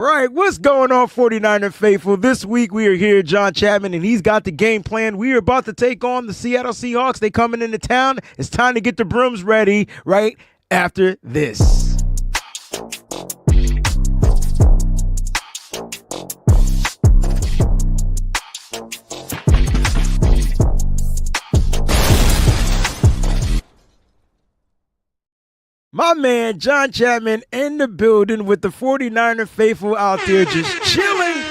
Right, what's going on, 49er faithful? This week we are here, John Chapman, and he's got the game plan. We are about to take on the Seattle Seahawks. They coming into town. It's time to get the brooms ready right after this. My man, John Chapman, in the building with the 49er faithful out there just chilling.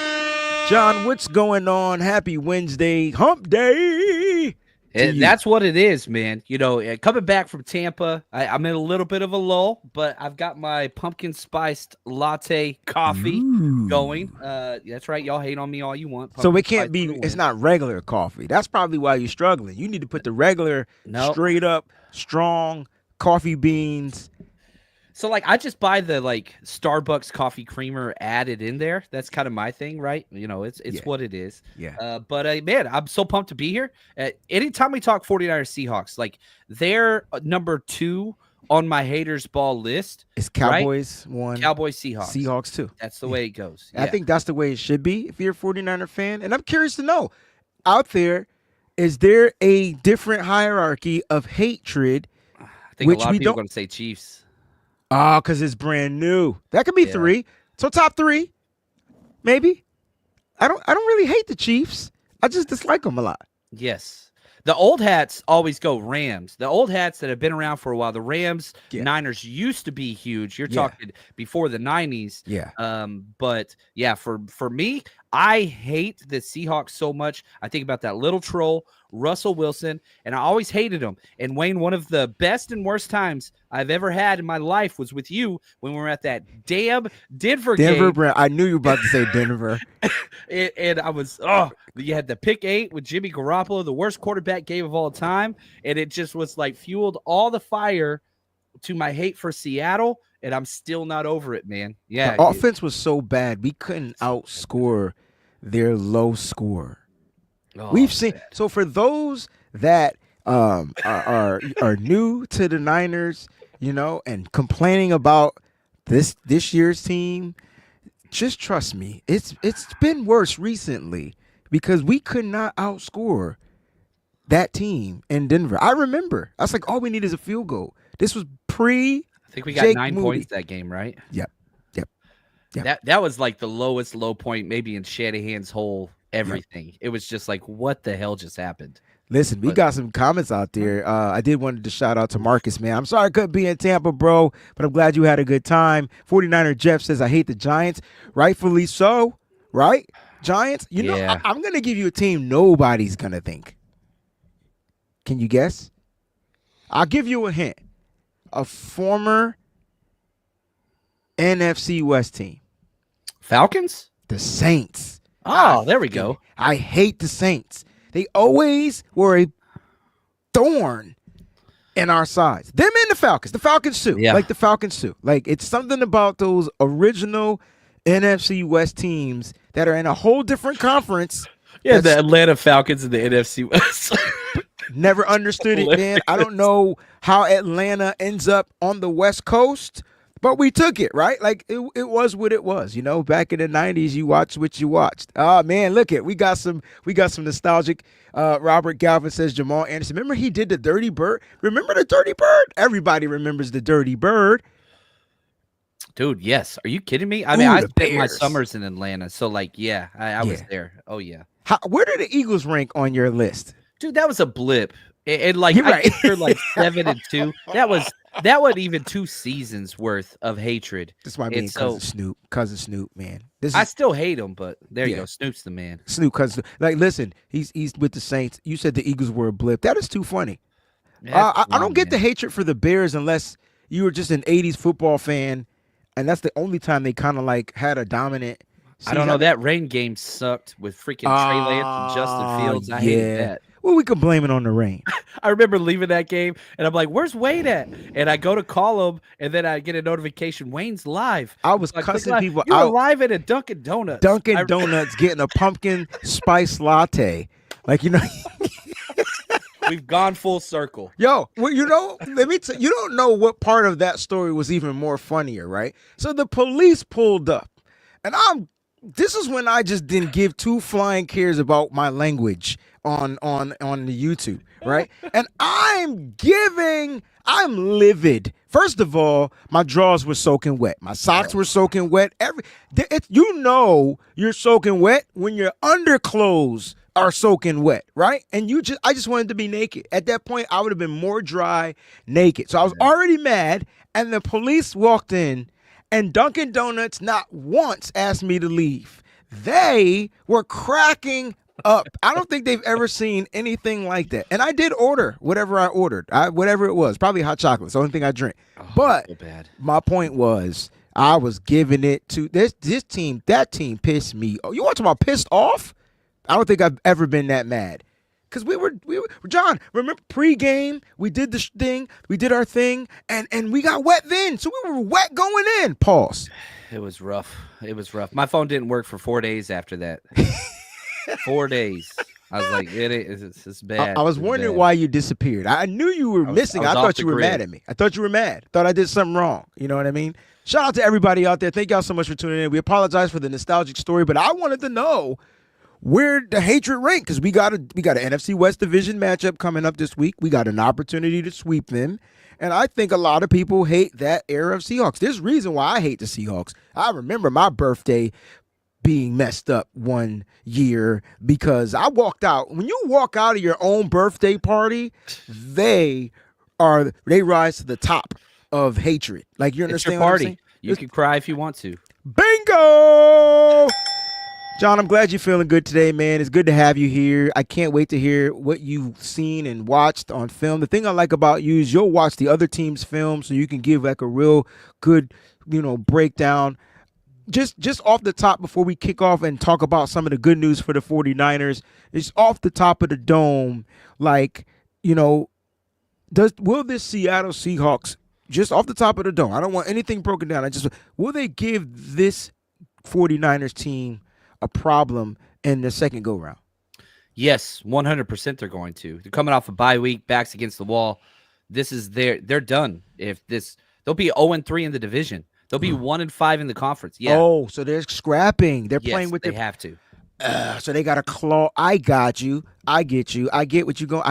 John, what's going on? Happy Wednesday, hump day. That's what it is, man. You know, coming back from Tampa, I'm in a little bit of a lull, but I've got my pumpkin spiced latte coffee going. That's right. Y'all hate on me all you want. So it can't be, it's not regular coffee. That's probably why you're struggling. You need to put the regular, straight up, strong coffee beans. So like I just buy the like Starbucks coffee creamer added in there. That's kind of my thing, right? You know, it's what it is. Yeah. But man, I'm so pumped to be here. Anytime we talk 49ers Seahawks, like they're number 2 on my haters ball list. It's Cowboys right? 1. Cowboys Seahawks. Seahawks 2. That's the way it goes. I think that's the way it should be if you're a 49er fan. And I'm curious to know, out there, is there a different hierarchy of hatred? I think a lot of people are going to say Chiefs. Oh, because it's brand new. That could be 3. So top 3, maybe. I don't really hate the Chiefs. I just dislike them a lot. Yes. The old hats always go Rams. The old hats that have been around for a while. The Rams, Niners used to be huge. You're talking before the 90s. Yeah. But yeah, for me, I hate the Seahawks so much. I think about that little troll, Russell Wilson, and I always hated him. And Wayne, one of the best and worst times I've ever had in my life was with you when we were at that damn Denver game. I knew you were about to say Denver. and I was, you had the pick 8 with Jimmy Garoppolo, the worst quarterback game of all time. And it just was like fueled all the fire to my hate for Seattle. And I'm still not over it, man. Yeah. The offense was so bad. We couldn't outscore their low score. We've seen. Bad. So for those that are new to the Niners, you know, and complaining about this year's team, just trust me. It's been worse recently because we could not outscore that team in Denver. I remember. I was like, all we need is a field goal. This was pre. I think we got 9 points that game, right? Yep. That was like the lowest low point, maybe in Shanahan's whole everything. It was just like, what the hell just happened? Listen, we got some comments out there. I did want to shout out to Marcus, man. I'm sorry I couldn't be in Tampa, bro, but I'm glad you had a good time. 49er Jeff says, I hate the Giants. Rightfully so, right? Giants, you know, I'm going to give you a team nobody's going to think. Can you guess? I'll give you a hint. A former NFC West team. Falcons? The Saints. Oh, there we go. I hate the Saints. They always were a thorn in our sides. Them and the Falcons. The Falcons too. Yeah. Like the Falcons too. Like it's something about those original NFC West teams that are in a whole different conference. Yeah, the Atlanta Falcons and the NFC West. Never understood it, man. I don't know how Atlanta ends up on the West Coast, but we took it, right? Like it was what it was, you know. Back in the 90s, you watched what you watched. Oh man, look it. We got some nostalgic. Robert Galvin says Jamal Anderson. Remember he did the Dirty Bird? Remember the Dirty Bird? Everybody remembers the Dirty Bird. Dude, yes. Are you kidding me? I mean, I spent my summers in Atlanta, so like, I was there. Oh yeah. Where did the Eagles rank on your list? Dude, that was a blip. And like I think they're like 7-2. That was even 2 seasons worth of hatred. That's why I mean cousin Snoop, man. I still hate him, but there you go. Snoop's the man. Snoop, cousin. Like, listen, he's with the Saints. You said the Eagles were a blip. That is too funny. I don't get the hatred for the Bears unless you were just an 80s football fan, and that's the only time they kind of like had a dominant season. I don't know. That rain game sucked with freaking Trey Lance and Justin Fields. I hated that. Well, we can blame it on the rain. I remember leaving that game, and I'm like, where's Wayne at? And I go to call him, and then I get a notification, Wayne's live. I was cussing people out. You were live at a Dunkin' Donuts. Dunkin' Donuts getting a pumpkin spice latte. Like, you know. We've gone full circle. Yo, well, you know, let me tell you, don't know what part of that story was even more funnier, right? So the police pulled up. And this is when I just didn't give two flying cares about my language on the YouTube, right? And I'm livid. First of all, my drawers were soaking wet. My socks were soaking wet. You're soaking wet when your underclothes are soaking wet, right? And I just wanted to be naked. At that point, I would have been more dry naked. So I was already mad, and the police walked in, and Dunkin' Donuts not once asked me to leave. They were cracking up. I don't think they've ever seen anything like that. And I did order whatever I ordered, whatever it was, probably hot chocolate. It's the only thing I drink. But so bad. My point was, I was giving it to this team. That team pissed me. Oh, you want to talk about pissed off? I don't think I've ever been that mad. Because we were John, remember pregame, we did the thing, we did our thing, and we got wet then. So we were wet going in. Pause. It was rough. My phone didn't work for 4 days after that. 4 days. I was like, it's bad. I was wondering why you disappeared. I knew you were missing. I thought you were mad at me. I thought you were mad. Thought I did something wrong. You know what I mean? Shout out to everybody out there. Thank y'all so much for tuning in. We apologize for the nostalgic story, but I wanted to know where the hatred ranked, because we got an NFC West division matchup coming up this week. We got an opportunity to sweep them. And I think a lot of people hate that era of Seahawks. There's reason why I hate the Seahawks. I remember my birthday being messed up one year because I walked out. When you walk out of your own birthday party, they rise to the top of hatred. Like, you understand your party. What I'm saying? You can cry if you want to. Bingo! John, I'm glad you're feeling good today, man. It's good to have you here. I can't wait to hear what you've seen and watched on film. The thing I like about you is you'll watch the other team's film so you can give like a real good, breakdown. Just off the top before we kick off and talk about some of the good news for the 49ers, it's off the top of the dome, like, will this Seattle Seahawks, just off the top of the dome, I don't want anything broken down, will they give this 49ers team a problem in the second go-round? Yes, 100% they're going to. They're coming off a bye week, backs against the wall. They're done. They'll be 0-3 in the division. They'll be 1-5 in the conference. Yeah. Oh, so they're scrapping. They're playing with they have to. So they got a claw. I got you. I get you. I get what you're going.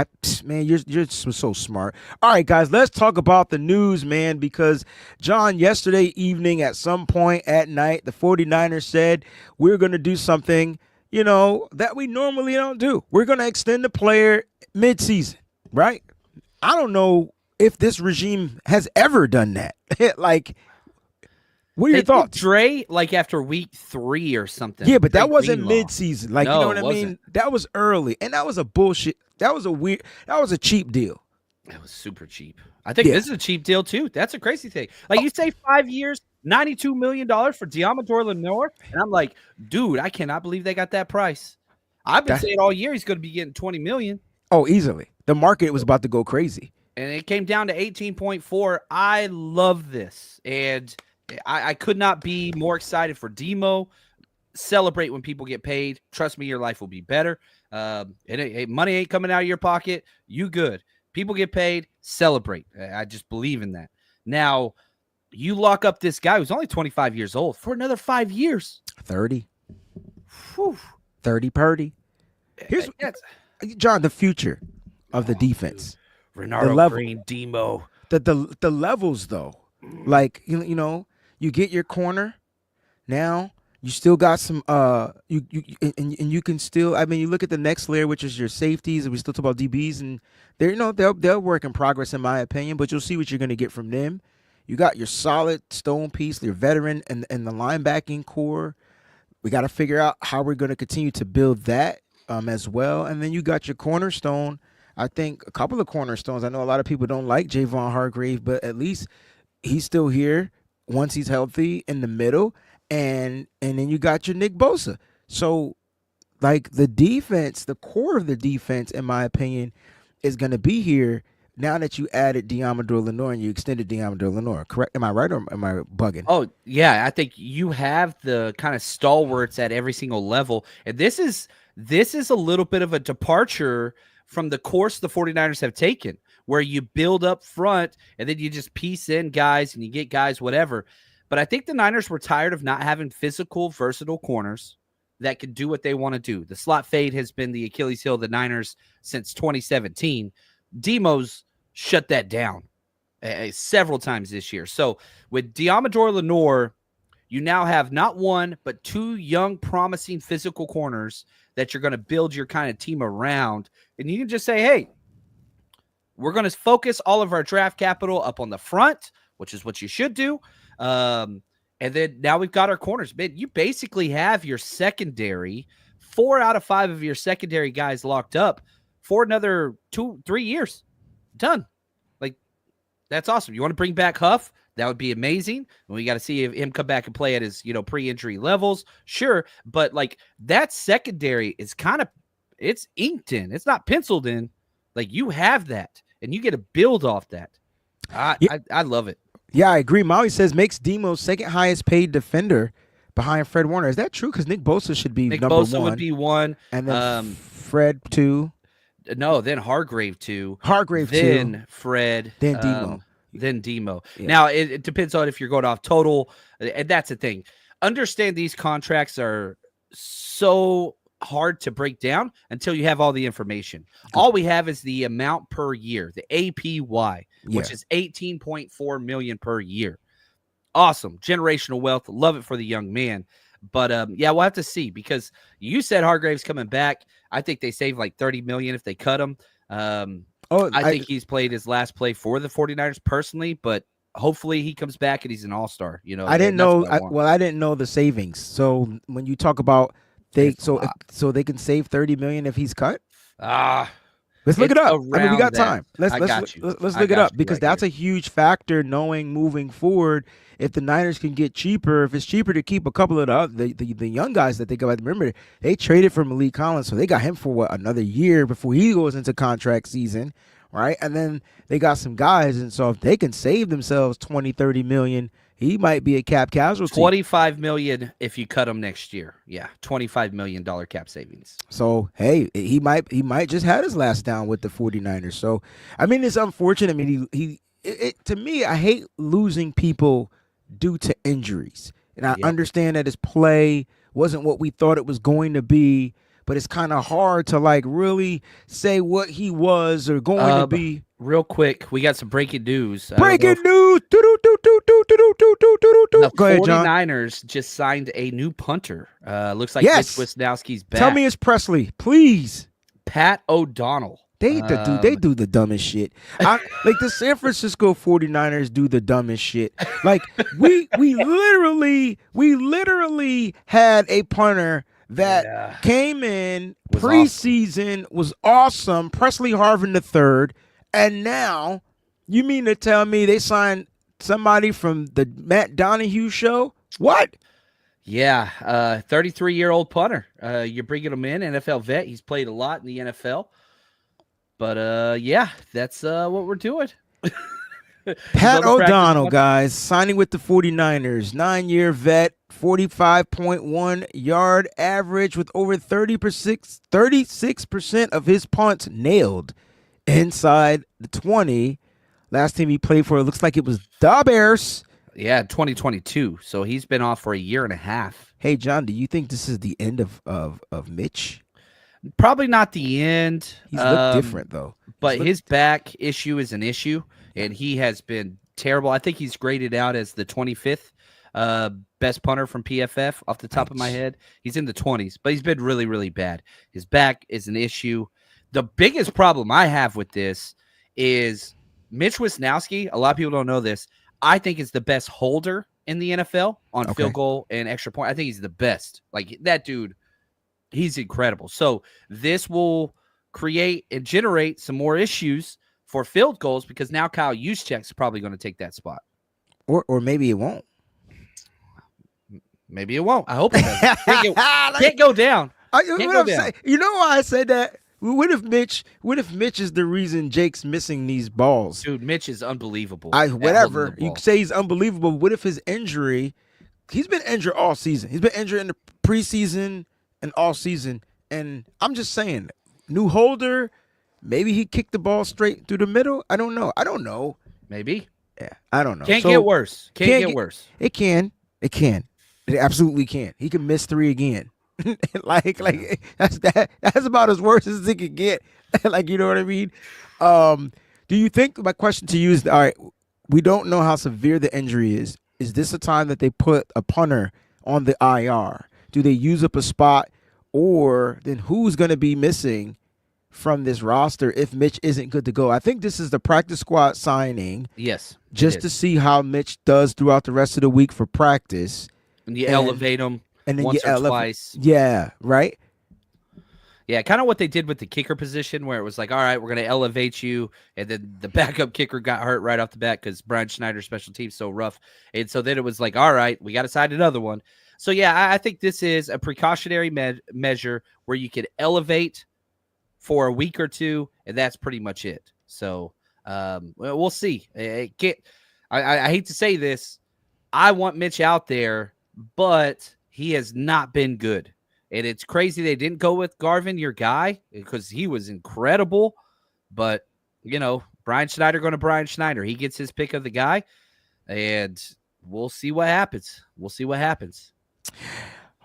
Man, you're so smart. All right, guys, let's talk about the news, man, because John, yesterday evening at some point at night, the 49ers said we're going to do something, that we normally don't do. We're going to extend the player midseason, right? I don't know if this regime has ever done that. Like, what are your thoughts? Dre, like after week 3 or something. Yeah, but that wasn't mid-season. Like, no, you know what I mean? That was early, and that was a bullshit. That was a cheap deal. That was super cheap. I think this is a cheap deal too. That's a crazy thing. Like, you say 5 years, $92 million for Diamador Lenore, and I'm like, dude, I cannot believe they got that price. I've been saying all year he's going to be getting $20 million. Oh, easily. The market was about to go crazy, and it came down to 18.4. I love this, and I could not be more excited for Demo. Celebrate when people get paid. Trust me, your life will be better. Money ain't coming out of your pocket. You good. People get paid. Celebrate. I just believe in that. Now, you lock up this guy who's only 25 years old for another 5 years. 30. Whew. 30 Purdy. Here's John, the future of the defense. Renardo Green, Demo. The levels, though. Like, you get your corner. Now you still got some. You can still. I mean, you look at the next layer, which is your safeties, and we still talk about DBs, and they're work in progress, in my opinion. But you'll see what you're going to get from them. You got your solid stone piece, your veteran, and the linebacking core. We got to figure out how we're going to continue to build that as well, and then you got your cornerstone. I think a couple of cornerstones. I know a lot of people don't like Javon Hargrave, but at least he's still here once he's healthy in the middle, and then you got your Nick Bosa. So, like, the defense, the core of the defense, in my opinion, is going to be here now that you added Diamador Lenore and you extended Diamador Lenore. Correct? Am I right or am I bugging? Oh, yeah. I think you have the kind of stalwarts at every single level, and this is a little bit of a departure from the course the 49ers have taken, where you build up front and then you just piece in guys and you get guys, whatever. But I think the Niners were tired of not having physical, versatile corners that could do what they want to do. The slot fade has been the Achilles heel of the Niners since 2017. Demo's shut that down several times this year. So with Diamador Lenore, you now have not one, but two young, promising physical corners that you're going to build your kind of team around. And you can just say, hey, we're going to focus all of our draft capital up on the front, which is what you should do. And then now we've got our corners. Man, you basically have your secondary, 4 out of 5 of your secondary guys locked up for another 2-3 years. Done. Like, that's awesome. You want to bring back Huff? That would be amazing. We got to see him come back and play at his, pre-injury levels. Sure. But like that secondary is it's inked in. It's not penciled in. Like you have that and you get to build off that. I love it. Yeah, I agree. Molly says makes Demo second highest paid defender behind Fred Warner. Is that true? Because Nick Bosa should be Nick number Bosa 1. would be 1. And then Fred 2. No, then Hargrave 2. Hargrave 2. Then Fred. Then Demo. Then Demo. Yeah. Now, it depends on if you're going off total. And that's the thing. Understand these contracts are so hard to break down until you have all the information. All we have is the amount per year, the APY, which is $18.4 million per year. Awesome. Generational wealth. Love it for the young man. But we'll have to see because you said Hargrave's coming back. I think they save like $30 million if they cut him. I think he's played his last play for the 49ers personally, but hopefully he comes back and he's an all-star. I didn't know. I didn't know the savings. So when you talk about so they can save $30 million if he's cut. Let's look it up. I mean, we got time. Let's look it up because that's a huge factor. Knowing moving forward, if the Niners can get cheaper, if it's cheaper to keep a couple of the young guys that they got. Remember, they traded for Malik Collins, so they got him for another year before he goes into contract season, right? And then they got some guys, and so if they can save themselves 20-30 million, he might be a cap casualty. $25 million if you cut him next year. Yeah, $25 million cap savings. So, hey, he might just had his last down with the 49ers. So, I mean, it's unfortunate. I mean, to me, I hate losing people due to injuries. And I understand that his play wasn't what we thought it was going to be, but it's kind of hard to like really say what he was or going to be. Real quick, we got some breaking news. Breaking news. The Go ahead, John. 49ers just signed a new punter. Looks like Mitch Wisnowski's back. Tell me it's Presley, please. Pat O'Donnell. They do the dumbest shit. Like the San Francisco 49ers do the dumbest shit. Like we literally had a punter that came in preseason, was awesome, Presley Harvin III, and now you mean to tell me they signed somebody from the Matt Donahue show? What? Yeah, 33-year-old punter. You're bringing him in, NFL vet. He's played a lot in the NFL. But, that's what we're doing. Pat O'Donnell, guys, signing with the 49ers. 9-year vet, 45.1 yard average with over 36% of his punts nailed inside the 20. Last team he played for, it looks like it was the Bears. Yeah, 2022. So he's been off for a year and a half. Hey, John, do you think this is the end of Mitch? Probably not the end. He's looked different, though. But his back issue is an issue, and he has been terrible. I think he's graded out as the 25th best punter from PFF off the top of my head. He's in the 20s, but he's been really, really bad. His back is an issue. The biggest problem I have with this is Mitch Wisnowski. A lot of people don't know this. I think is the best holder in the NFL on field goal and extra point. I think he's the best. Like that dude, he's incredible. So this will create and generate some more issues for field goals because now Kyle Juszczyk's probably going to take that spot. Or maybe it won't. Maybe it won't. I hope it doesn't. Can't go down. You know why I said that? What if Mitch is the reason Jake's missing these balls? Dude, Mitch is unbelievable. Whatever. You say he's unbelievable. What if his injury, he's been injured all season. He's been injured in the preseason and all season. And I'm just saying, new holder, maybe he kicked the ball straight through the middle. I don't know. Maybe. Yeah, I don't know. Can't get So worse. Can't can't get get worse. it can. It can. It absolutely can. He can miss 3 again. Yeah. That's about as worse as it could get. Like, you know what I mean? Um, do you think my question to you is, all right, we don't know how severe the injury is. Is this a time that they put a punter on the IR? Do they use up a spot, or then who's going to be missing from this roster if Mitch isn't good to go? I think this is the practice squad signing Yes, it just to is. see how Mitch does throughout the rest of the week for practice, And you and elevate them then you once or elevate. twice. Yeah, right. Yeah, kind of what they did with the kicker position, where it was like, all right, we're going to elevate you. And then the backup kicker got hurt right off the bat because Brian Schneider's special team's so rough. And so then it was like, all right, we got to sign another one. So, yeah, I think this is a precautionary measure where you could elevate for a week or two, and that's pretty much it. So we'll see. I hate to say this. I want Mitch out there, but he has not been good. And it's crazy they didn't go with Garvin, your guy, because he was incredible. But, Brian Schneider going to Brian Schneider. He gets his pick of the guy, and we'll see what happens. We'll see what happens.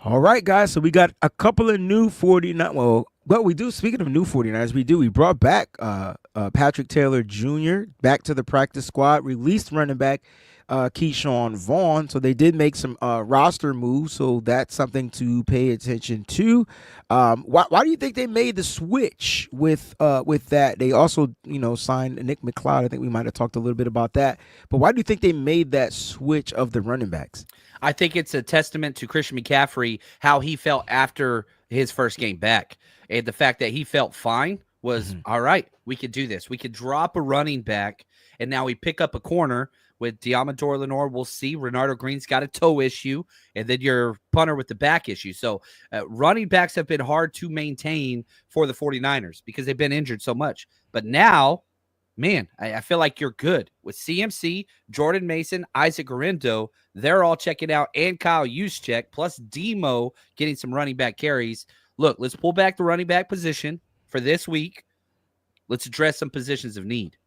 All right, guys. So we got a couple of new 49. Well, what we do, speaking of new 49ers, we brought back Patrick Taylor Jr. back to the practice squad, released running back Keyshawn Vaughn. So they did make some roster moves. So that's something to pay attention to. Why do you think they made the switch with that? They also, signed Nick McLeod. I think we might have talked a little bit about that. But why do you think they made that switch of the running backs? I think it's a testament to Christian McCaffrey, how he felt after his first game back. And the fact that he felt fine was, all right, we could do this. We could drop a running back, and now we pick up a corner with Diamador Lenore. We'll see. Renardo Green's got a toe issue, and then your punter with the back issue. So running backs have been hard to maintain for the 49ers because they've been injured so much. But now, man, I feel like you're good with CMC, Jordan Mason, Isaac Garendo. They're all checking out, and Kyle Juszczyk, plus Demo getting some running back carries. Look, let's pull back the running back position for this week. Let's address some positions of need.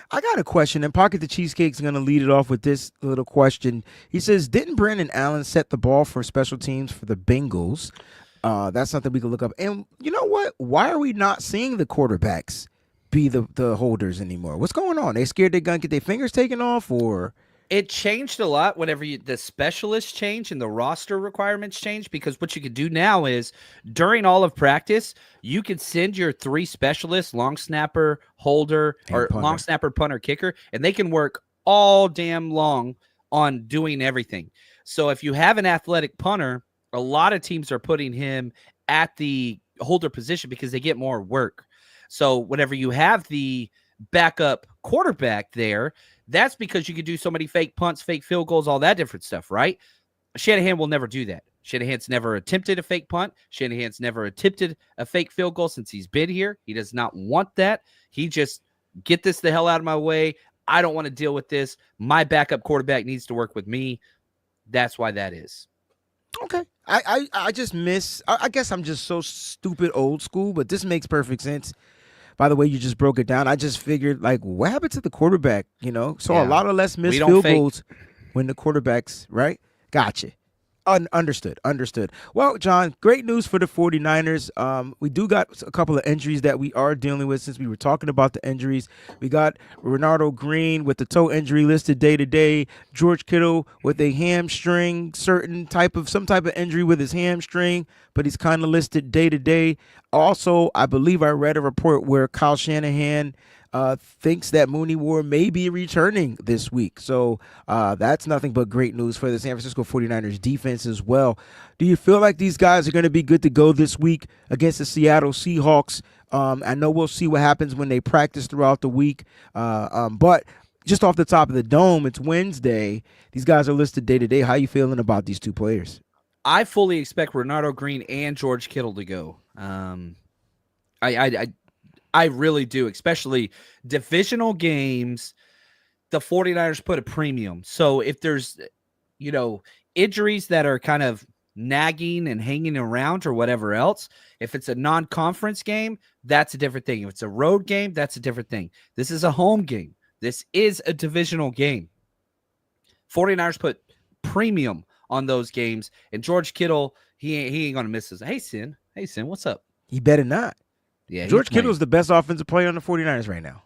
I got a question, and Pocket the Cheesecake's going to lead it off with this little question. He says, didn't Brandon Allen set the ball for special teams for the Bengals? That's something we can look up. And you know what? Why are we not seeing the quarterbacks be the holders anymore? What's going on? They scared they're going to get their fingers taken off, or? It changed a lot whenever the specialists change and the roster requirements change, because what you could do now is during all of practice, you could send your 3 specialists, long snapper, holder, or long snapper, punter, kicker, and they can work all damn long on doing everything. So if you have an athletic punter, a lot of teams are putting him at the holder position because they get more work. So whenever you have the backup quarterback there, that's because you could do so many fake punts, fake field goals, all that different stuff, right? Shanahan will never do that. Shanahan's never attempted a fake punt. Shanahan's never attempted a fake field goal since he's been here. He does not want that. He just, get this the hell out of my way. I don't want to deal with this. My backup quarterback needs to work with me. That's why that is. Okay. I just miss, I guess I'm just so stupid old school, but this makes perfect sense. By the way, you just broke it down. I just figured, like, what happened to the quarterback? So a lot of less missed field goals when the quarterbacks, right? Gotcha. Understood. Well, John, great news for the 49ers. We do got a couple of injuries that we are dealing with since we were talking about the injuries. We got Renardo Green with the toe injury listed day to day. George Kittle with a hamstring, some type of injury with his hamstring, but he's kind of listed day to day. Also, I believe I read a report where Kyle Shanahan thinks that Mooney Ward may be returning this week. So that's nothing but great news for the San Francisco 49ers defense as well. Do you feel like these guys are going to be good to go this week against the Seattle Seahawks? I know we'll see what happens when they practice throughout the week. But just off the top of the dome, it's Wednesday. These guys are listed day to day. How are you feeling about these two players? I fully expect Renardo Green and George Kittle to go. I really do, especially divisional games. The 49ers put a premium. So if there's, injuries that are kind of nagging and hanging around or whatever else, if it's a non-conference game, that's a different thing. If it's a road game, that's a different thing. This is a home game. This is a divisional game. 49ers put premium on those games, and George Kittle, he ain't gonna miss this. Hey, Sin, what's up? He better not. Yeah, George Kittle is the best offensive player on the 49ers right now.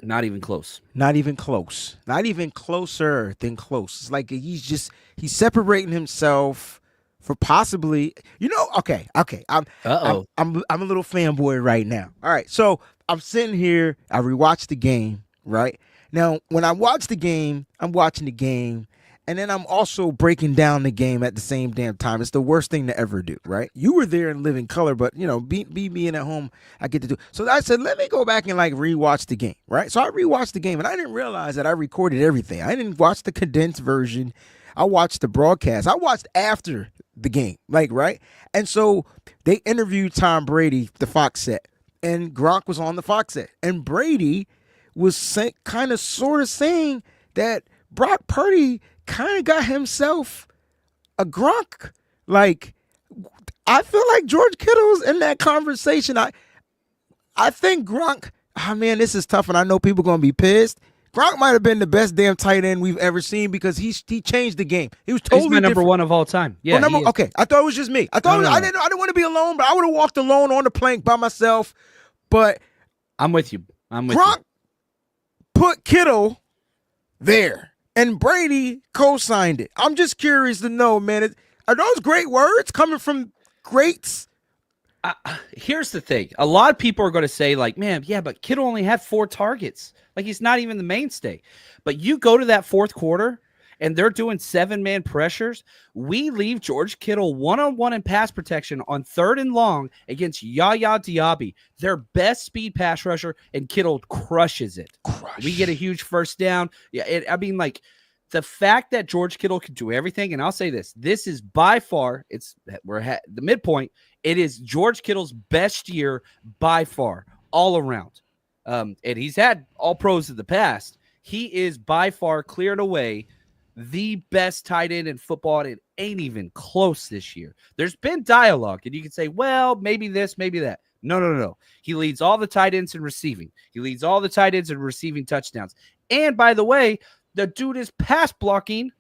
Not even close. Not even close. Not even closer than close. It's like he's separating himself for possibly, okay. I'm a little fanboy right now. All right, so I'm sitting here. I rewatched the game. Right now, when I watch the game, I'm watching the game, and then I'm also breaking down the game at the same damn time. It's the worst thing to ever do. Right? You were there in living color, but being at home, I get to do. So I said, let me go back and rewatch the game. Right? So I rewatched the game, and I didn't realize that I recorded everything. I didn't watch the condensed version. I watched the broadcast. I watched after the game, right? And so they interviewed Tom Brady, the Fox set, and Gronk was on the Fox set, and Brady was kind of sort of saying that Brock Purdy kind of got himself a Gronk. I feel like George Kittle's in that conversation. I think Gronk, this is tough, and I know people going to be pissed. Gronk might have been the best damn tight end we've ever seen because he changed the game. He was totally He's my number one of all time. Yeah. Okay, I thought it was just me. I thought I didn't want to be alone, but I would have walked alone on the plank by myself. But I'm with you. Gronk put Kittle there, and Brady co-signed it. I'm just curious to know, man, are those great words coming from greats? Here's the thing. A lot of people are going to say, man, yeah, but Kittle only had 4 targets. He's not even the mainstay. But you go to that fourth quarter, and they're doing 7-man pressures. We leave George Kittle one-on-one in pass protection on 3rd and long against Yaya Diaby, their best speed pass rusher, and Kittle crushes it. We get a huge first down. Yeah, the fact that George Kittle can do everything, and I'll say this is by far, we're at the midpoint. It is George Kittle's best year by far, all around. And he's had all pros in the past. He is by far, clear and away, the best tight end in football, and it ain't even close this year. There's been dialogue, and you can say, well, maybe this, maybe that. No. He leads all the tight ends in receiving. He leads all the tight ends in receiving touchdowns. And by the way, the dude is pass blocking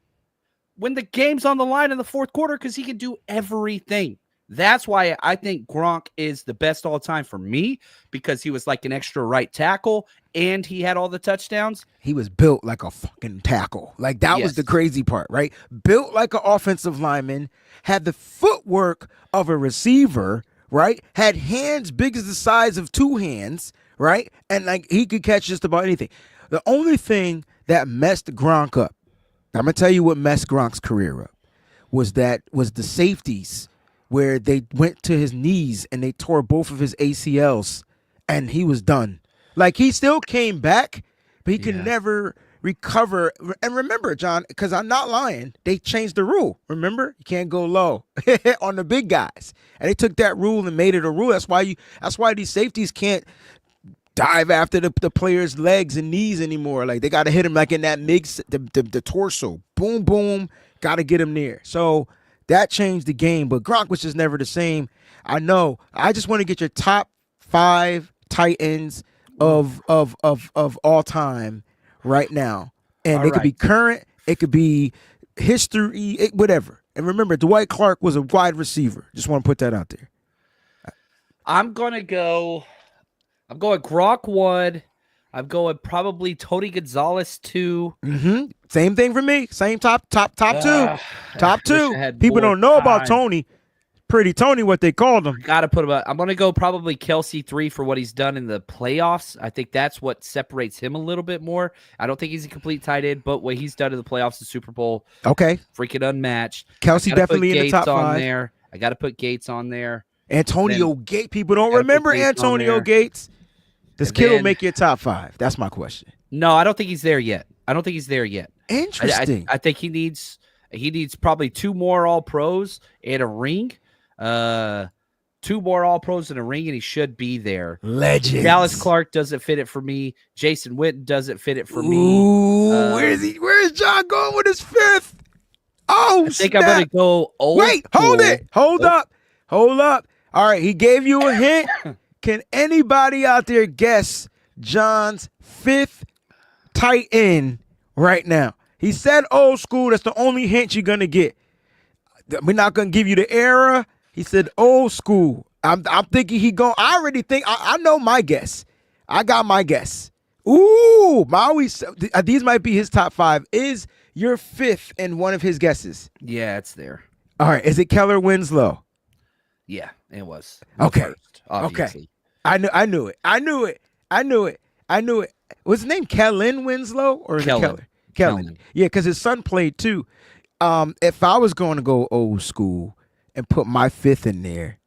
when the game's on the line in the fourth quarter because he can do everything. That's why I think Gronk is the best all time for me, because he was like an extra right tackle and he had all the touchdowns. He was built like a fucking tackle. That was the crazy part, right? Built like an offensive lineman, had the footwork of a receiver, right? Had hands big as the size of 2 hands, right? And he could catch just about anything. The only thing that messed Gronk up, I'm going to tell you what messed Gronk's career up, was the safeties where they went to his knees and they tore both of his ACLs and he was done. He still came back, but he could never recover. And remember, John, because I'm not lying, they changed the rule. Remember? You can't go low on the big guys. And they took that rule and made it a rule. That's why these safeties can't dive after the player's legs and knees anymore. They got to hit him in that mix, the torso. Boom, boom. Got to get him there. So that changed the game, but Gronk was just never the same. I know. I just want to get your top 5 tight ends of all time right now. And they could be current, it could be history, whatever. And remember, Dwight Clark was a wide receiver. Just want to put that out there. I'm going Gronk 1. I'm going probably Tony Gonzalez 2. Mm-hmm. Same thing for me. Same top 2. Top 2. People don't know about Tony. Pretty Tony, what they called him. Got to put him up. I'm going to go probably Kelsey 3 for what he's done in the playoffs. I think that's what separates him a little bit more. I don't think he's a complete tight end, but what he's done in the playoffs, the Super Bowl, freaking unmatched. Kelsey definitely in the top 5. There. I got to put Gates on there. Antonio Gates. People don't remember Antonio Gates. Does Kittle make your top 5? That's my question. No, I don't think he's there yet. Interesting. I think he needs probably 2 more All-Pros and a ring. 2 more All-Pros and a ring, and he should be there. Legends. Dallas Clark doesn't fit it for me. Jason Witten doesn't fit it for me. Ooh, where's John going with his 5th? Oh, I think I'm going to go old. Wait, hold it. Hold up. All right, he gave you a hint. Can anybody out there guess John's 5th tight end right now. He said old school. That's the only hint you're going to get. We're not going to give you the era. He said old school. I'm thinking I already think, I know my guess. I got my guess. Ooh, these might be his top 5. Is your 5th in one of his guesses? Yeah, it's there. All right. Is it Keller Winslow? Yeah, it was. Okay. First, obviously. Okay. I knew it. Was his name Kellen Winslow or is it Keller? Kellen. Yeah, because his son played too. If I was going to go old school and put my 5th in there,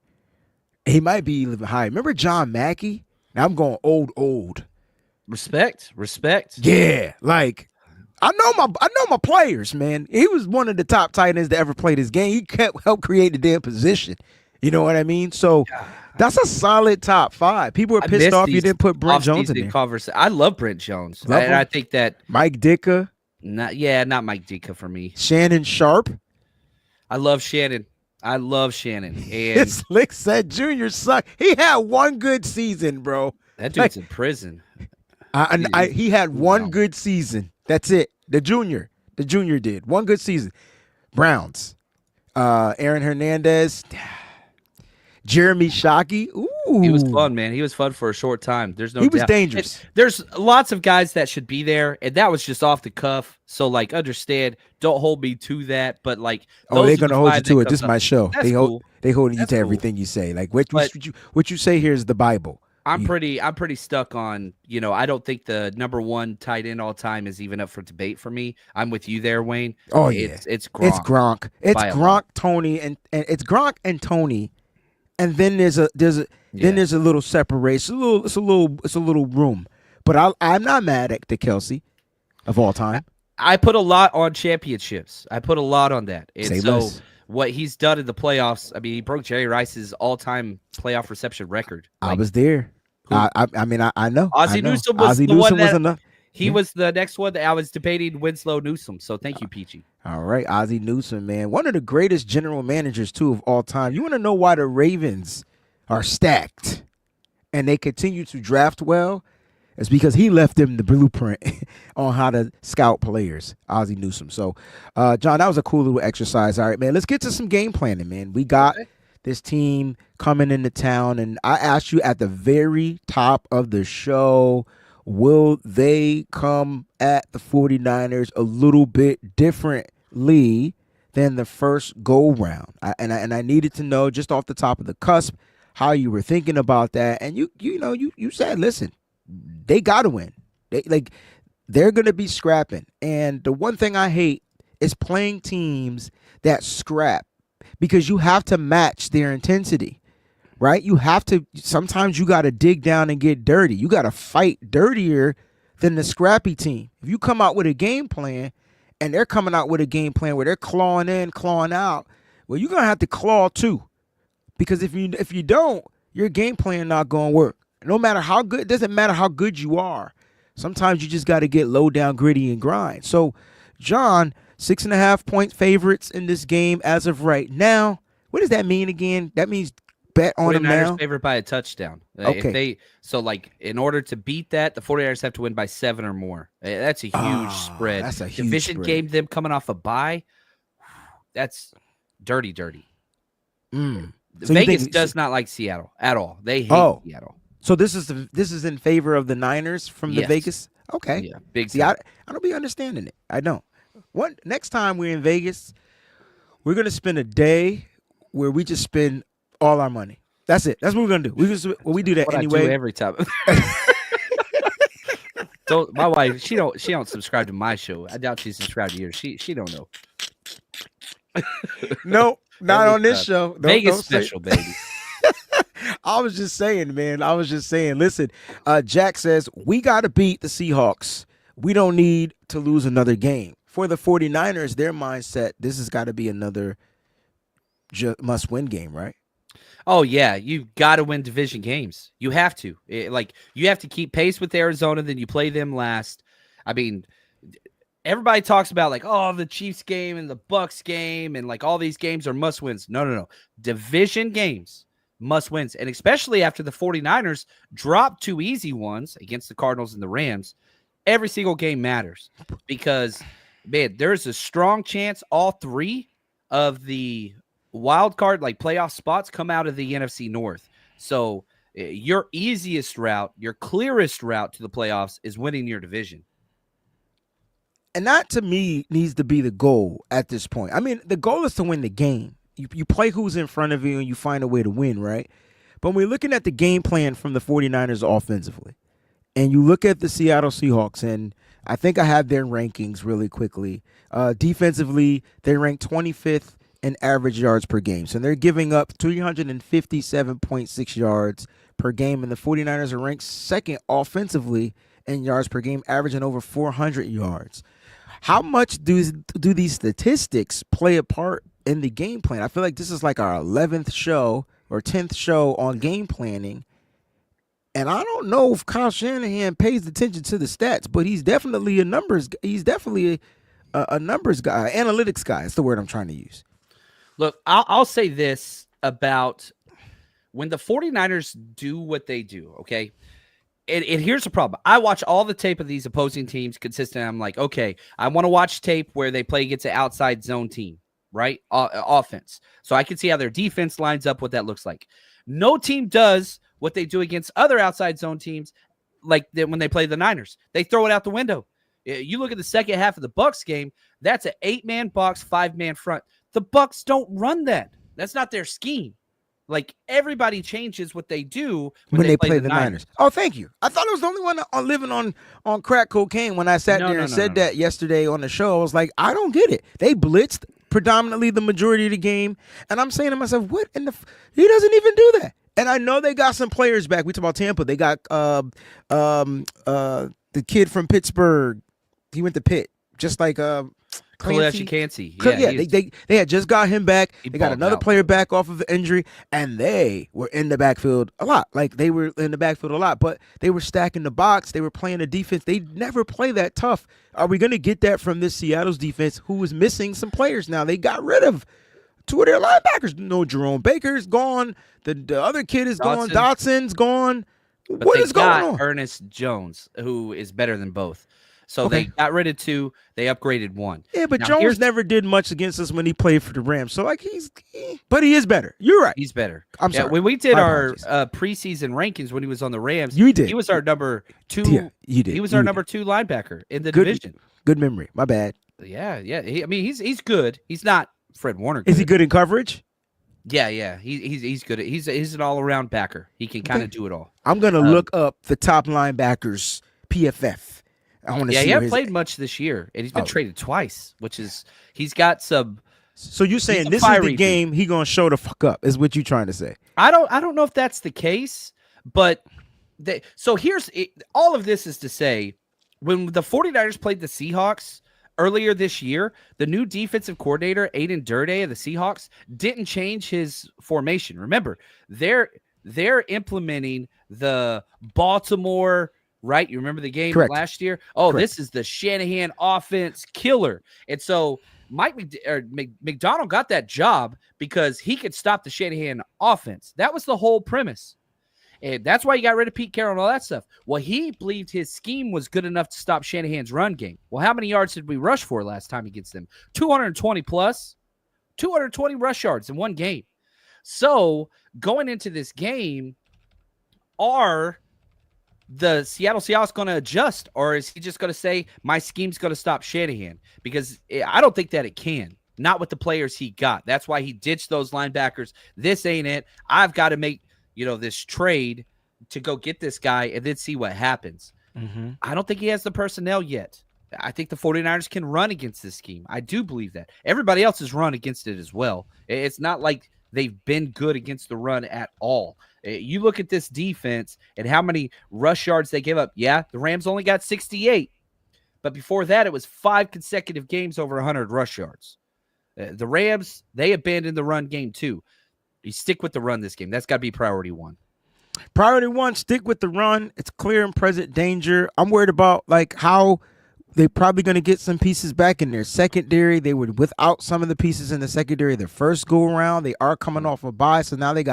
he might be even higher. Remember John Mackey? Now I'm going old. Respect. Yeah, like I know my players, man. He was one of the top tight ends to ever play this game. He helped create the damn position. You know what I mean? So that's a solid top 5. People were pissed off you didn't put Brent Jones in there. I love Brent Jones. And I think that Mike Ditka. Not Mike Ditka for me. Shannon Sharp. I love Shannon. And Slick said Junior sucked. He had one good season, bro. That dude's in prison. He had one good season. That's it. The junior did one good season. Browns. Aaron Hernandez. Jeremy Shockey. Ooh. He was fun, man. He was fun for a short time. There's no He doubt. was dangerous. There's lots of guys that should be there, and that was just off the cuff. So, like, understand. Don't hold me to that. But, like, they're going to hold you to it. This is my show. They holding you to everything you say. Like, what you say here is the Bible. I'm pretty stuck on, I don't think the number 1 tight end all time is even up for debate for me. I'm with you there, Wayne. Oh, yeah. It's Gronk. It's Gronk, Tony, and it's Gronk and Tony. And then there's a little separation. It's a little room. But I'm not mad at the Kelsey of all time. I put a lot on championships. I put a lot on that. And Say so less. What he's done in the playoffs, I mean, he broke Jerry Rice's all-time playoff reception record. I was there. I know. Ozzie Newsome was the one that enough. He was the next one that I was debating Winslow Newsome. So thank you, Peachy. All right, Ozzie Newsome, man. One of the greatest general managers, too, of all time. You want to know why the Ravens are stacked and they continue to draft well? It's because he left them the blueprint on how to scout players, Ozzie Newsome. So, John, that was a cool little exercise. All right, man, let's get to some game planning, man. We got this team coming into town, and I asked you at the very top of the show, will they come at the 49ers a little bit differently than the first go-round? I needed to know just off the top of the cusp how you were thinking about that. And you said, listen, they got to win. They're going to be scrapping. And the one thing I hate is playing teams that scrap because you have to match their intensity, right? Sometimes you got to dig down and get dirty. You got to fight dirtier than the scrappy team. If you come out with a game plan and they're coming out with a game plan where they're clawing in, clawing out, well, you're going to have to claw too. Because if you don't, your game plan not going to work. No matter how good, it doesn't matter how good you are. Sometimes you just got to get low down, gritty, and grind. So, John, 6.5 point favorites in this game as of right now. What does that mean again? That means bet on them now. Favored by a touchdown. Okay. In order to beat that, the 49ers have to win by 7 or more. That's a huge spread. That's a huge division spread. Game, them coming off a bye. That's dirty. So Vegas does not like Seattle at all. They hate Seattle. So this is in favor of the Niners from the Vegas? Okay. Yeah, big. See, I don't be understanding it. I don't. Next time we're in Vegas, we're going to spend a day where we just spend all our money. That's it. That's what we're going to do. We do that what anyway. I do every time. My wife, she don't subscribe to my show. I doubt she's subscribed to yours. She don't know. No, not on this show. Vegas special, baby. I was just saying, man. Listen, Jack says, we got to beat the Seahawks. We don't need to lose another game. For the 49ers, their mindset, this has got to be another must-win game, right? Oh, yeah. You got to win division games. You have to. You have to keep pace with Arizona, then you play them last. I mean, everybody talks about, the Chiefs game and the Bucks game, and, all these games are must-wins. No. Division games. Must-wins, and especially after the 49ers dropped 2 easy ones against the Cardinals and the Rams, Every single game matters because, man, there's a strong chance all three of the wild card, like playoff spots, come out of the NFC North. So your easiest route, your clearest route to the playoffs is winning your division. And that, to me, needs to be the goal at this point. I mean, the goal is to win the game. You play who's in front of you and you find a way to win, right? But when we're looking at the game plan from the 49ers offensively, and you look at the Seattle Seahawks, and I think I have their rankings really quickly. Defensively, they rank 25th in average yards per game. So they're giving up 357.6 yards per game, and the 49ers are ranked second offensively in yards per game, averaging over 400 yards. How much do these statistics play a part in the game plan? I feel like this is like our 11th show or 10th show on game planning. And I don't know if Kyle Shanahan pays attention to the stats, but he's definitely a numbers. He's definitely a numbers guy, analytics guy. That's the word I'm trying to use. Look, I'll say this about when the 49ers do what they do, okay? And here's the problem. I watch all the tape of these opposing teams consistently. I'm like, okay, I want to watch tape where they play against an outside zone team, right? Offense. So I can see how their defense lines up, what that looks like. No team does what they do against other outside zone teams like when they play the Niners. They throw it out the window. You look at the second half of the Bucs game, that's an 8-man box, 5-man front. The Bucs don't run that. That's not their scheme. Like, everybody changes what they do when they play the Niners. Oh, thank you. I thought I was the only one living on crack cocaine when I sat there and said that yesterday on the show. I was like, I don't get it. They blitzed predominantly the majority of the game, and I'm saying to myself, what in the he doesn't even do that. And I know they got some players back. We talk about Tampa. They got the kid from Pittsburgh. He went to Pitt, just like Clancy. Yeah, they had just got him back. They got another player back off of the injury, and they were in the backfield a lot. Like, they were in the backfield a lot, but they were stacking the box. They were playing the defense. They never play that tough. Are we going to get that from this Seattle's defense, who was missing some players now? They got rid of two of their linebackers. No, Jerome Baker's gone. The other kid is gone. Dotson's gone. What is going on? Ernest Jones, who is better than both. So they got rid of two. They upgraded one. Yeah, but now, Jones never did much against us when he played for the Rams. So, like, but he is better. You're right. He's better. I'm sorry. When we did our preseason rankings when he was on the Rams, you did. He was our number 2. Yeah, you did. He was our number 2 linebacker in the division. Good memory. My bad. Yeah. He's good. He's not Fred Warner good. Is he good in coverage? Yeah. He's good. He's an all-around backer. He can kind of do it all. I'm gonna look up the top linebackers PFF. I want to see. He hasn't played much this year, and he's been traded twice, which is he's got some. So you're saying this is the game he gonna show the fuck up? Is what you trying to say? I don't know if that's the case, but so here's all of this is to say, when the 49ers played the Seahawks earlier this year, the new defensive coordinator, Aiden Durde of the Seahawks, didn't change his formation. Remember, they're implementing the Baltimore. Right? You remember the game last year? Oh, Correct. This is the Shanahan offense killer. And so Mike McDonald got that job because he could stop the Shanahan offense. That was the whole premise. And that's why he got rid of Pete Carroll and all that stuff. Well, he believed his scheme was good enough to stop Shanahan's run game. Well, how many yards did we rush for last time against them? 220 plus. 220 rush yards in one game. So going into this game, are the Seattle Seahawks going to adjust, or is he just going to say my scheme's going to stop Shanahan? Because I don't think that it can. Not with the players he got. That's why he ditched those linebackers. This ain't it. I've got to make this trade to go get this guy and then see what happens. Mm-hmm. I don't think he has the personnel yet. I think the 49ers can run against this scheme. I do believe that. Everybody else has run against it as well. It's not like they've been good against the run at all. You look at this defense and how many rush yards they give up. Yeah, the Rams only got 68. But before that, it was 5 consecutive games over 100 rush yards. The Rams, they abandoned the run game too. You stick with the run this game. That's got to be priority 1. Priority 1, stick with the run. It's clear and present danger. I'm worried about how they're probably going to get some pieces back in their secondary. They were without some of the pieces in the secondary their first go around. They are coming off a bye, so now they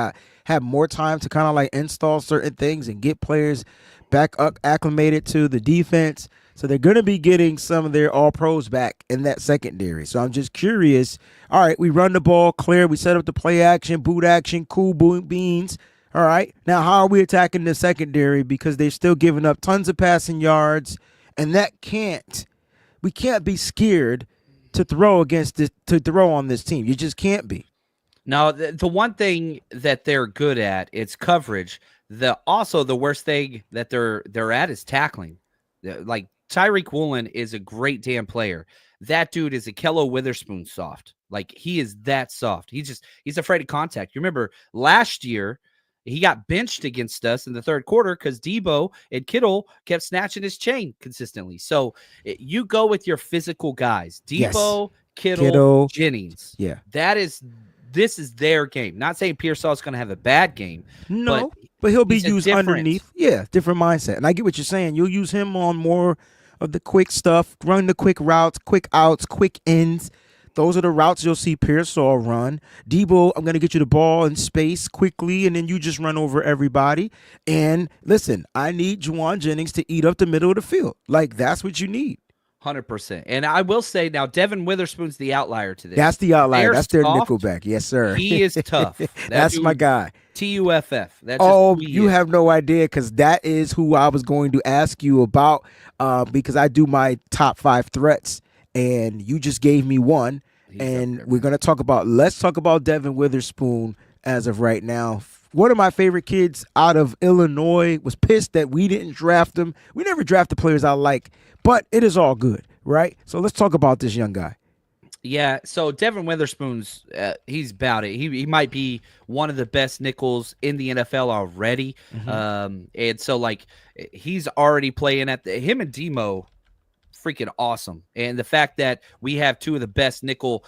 have more time to install certain things and get players back up acclimated to the defense. So they're going to be getting some of their all pros back in that secondary. So I'm just curious. All right, we run the ball clear. We set up the play action, boot action, cool beans. All right. Now, how are we attacking the secondary? Because they're still giving up tons of passing yards, and we can't be scared to throw to throw on this team. You just can't be. Now, the one thing that they're good at, it's coverage. The worst thing that they're at is tackling. Like Tyreek Woolen is a great damn player. That dude is a Kello Witherspoon soft. Like he is that soft. He's afraid of contact. You remember last year he got benched against us in the third quarter because Debo and Kittle kept snatching his chain consistently. So you go with your physical guys, Debo, Yes. Kittle, Jennings. Yeah. This is their game. Not saying Pearsall is going to have a bad game. No, but he'll be he's used underneath. Yeah, different mindset. And I get what you're saying. You'll use him on more of the quick stuff, run the quick routes, quick outs, quick ends. Those are the routes you'll see Pearsall run. Debo, I'm going to get you the ball in space quickly, and then you just run over everybody. And listen, I need Juwan Jennings to eat up the middle of the field. Like, that's what you need. 100%. And I will say now, Devin Witherspoon's the outlier to this. That's the outlier. That's their soft. nickelback. Yes, sir. He is tough. That's my guy. TUFF. That's you have no idea, because that is who I was going to ask you about, because I do my top 5 threats, and you just gave me one. And we're going to let's talk about Devin Witherspoon as of right now. One of my favorite kids out of Illinois. Was pissed that we didn't draft him. We never draft the players I like, but it is all good, right? So let's talk about this young guy. Yeah, so Devin Witherspoon's he's about it. He might be one of the best nickels in the NFL already. Mm-hmm. And so like he's already playing at him and Demo, freaking awesome. And the fact that we have 2 of the best nickel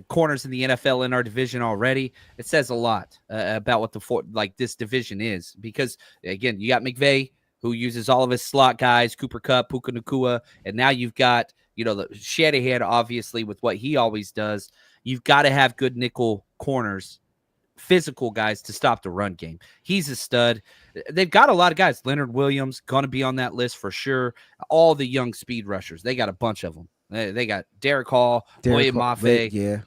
corners in the NFL in our division already, it says a lot about what this division is. Because again, you got McVay, who uses all of his slot guys, Cooper Kupp, Puka Nacua, and now you've got the Shanahan, obviously, with what he always does. You've got to have good nickel corners, physical guys to stop the run game. He's a stud. They've got a lot of guys. Leonard Williams going to be on that list for sure. All the young speed rushers, they got a bunch of them. They got Derek Hall, Boye Mafe. Yeah.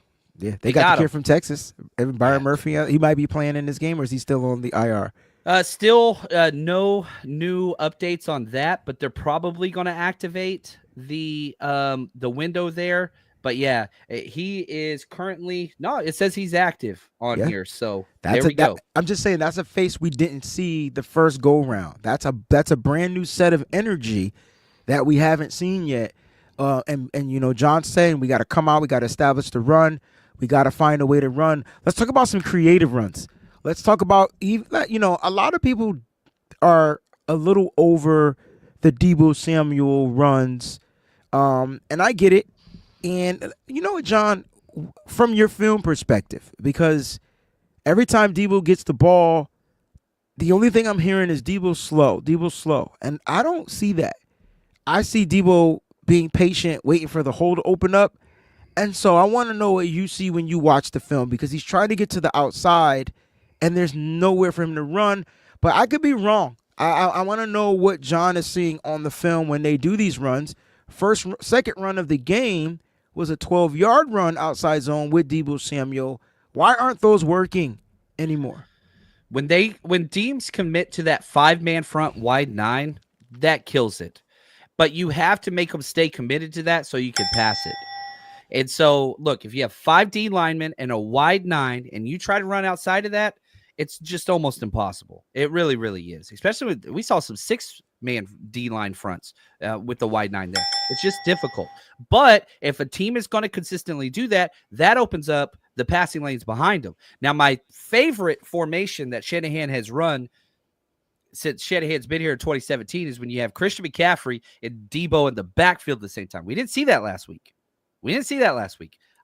They got the kid from Texas, Byron Murphy. He might be playing in this game, or is he still on the IR? Still no new updates on that, but they're probably going to activate the window there. But yeah, he is currently it says he's active on here. So there we go. I'm just saying that's a face we didn't see the first go round. That's a brand new set of energy that we haven't seen yet. And John's saying we got to come out, we got to establish the run, we got to find a way to run. Let's talk about some creative runs. Let's talk about a lot of people are a little over the Deebo Samuel runs, and I get it. And you know what, John, from your film perspective, because every time Deebo gets the ball, the only thing I'm hearing is Deebo's slow, and I don't see that. I see Deebo being patient, waiting for the hole to open up. And so I want to know what you see when you watch the film, because he's trying to get to the outside and there's nowhere for him to run. But I could be wrong. I want to know what John is seeing on the film when they do these runs. Second run of the game was a 12-yard run outside zone with Deebo Samuel. Why aren't those working anymore? When teams commit to that 5-man front wide 9, that kills it. But you have to make them stay committed to that so you can pass it. And so, look, if you have 5 D linemen and a wide 9 and you try to run outside of that, it's just almost impossible. It really, really is. Especially we saw some 6-man D line fronts with the wide 9 there. It's just difficult. But if a team is going to consistently do that, that opens up the passing lanes behind them. Now, my favorite formation that Shanahan has run since Shanahan's been here in 2017 is when you have Christian McCaffrey and Debo in the backfield at the same time. We didn't see that last week.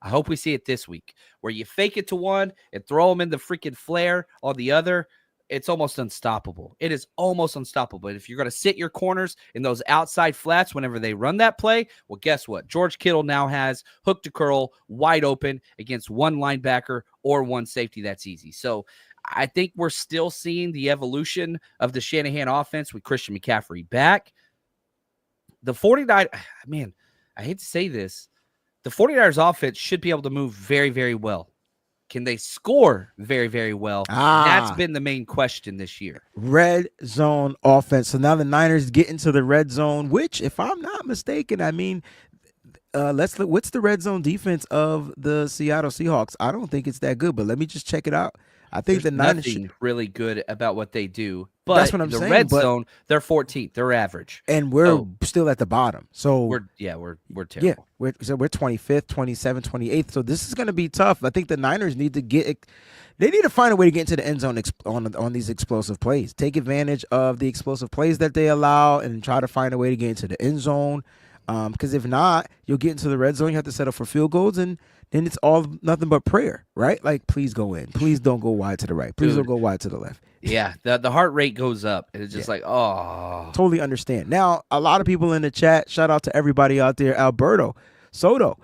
I hope we see it this week, where you fake it to one and throw them in the freaking flare on the other. It's almost unstoppable. It is almost unstoppable. And if you're going to sit your corners in those outside flats whenever they run that play, well, guess what? George Kittle now has hook to curl wide open against one linebacker or one safety. That's easy. So I think we're still seeing the evolution of the Shanahan offense with Christian McCaffrey back. the 49, man, I hate to say this. The 49ers offense should be able to move very, very well. Can they score very, very well? That's been the main question this year. Red zone offense. So now the Niners get into the red zone, which, if I'm not mistaken, I mean, let's look. What's the red zone defense of the Seattle Seahawks? I don't think it's that good, but let me just check it out. I think There's the Niners nothing really good about what they do. But that's what I'm the saying. red zone, they're 14th. They're average. And we're still at the bottom. So we're terrible. Yeah, we're 25th, 27th, 28th. So this is going to be tough. I think the Niners need to find a way to get into the end zone on these explosive plays. Take advantage of the explosive plays that they allow and try to find a way to get into the end zone. Because if not, you'll get into the red zone. You have to settle for field goals, and then it's all nothing but prayer, right? Like, please go in. Please don't go wide to the right. Please don't go wide to the left. Yeah, the heart rate goes up. And it's just like, oh. Totally understand. Now, a lot of people in the chat, shout out to everybody out there. Alberto Soto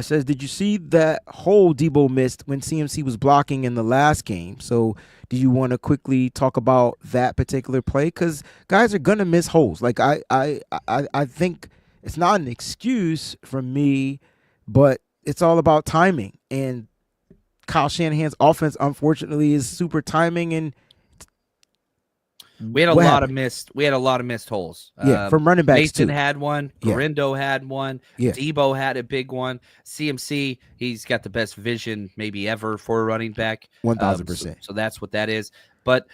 says, did you see that hole Debo missed when CMC was blocking in the last game? So do you want to quickly talk about that particular play? Because guys are going to miss holes. Like, I think it's not an excuse from me, but it's all about timing. And Kyle Shanahan's offense, unfortunately, is super timing, and we had a lot of missed holes. Yeah, from running backs Mason too. had one. Garindo had one. Yeah. Debo had a big one. CMC, he's got the best vision maybe ever for a running back. 1,000%. So that's what that is. But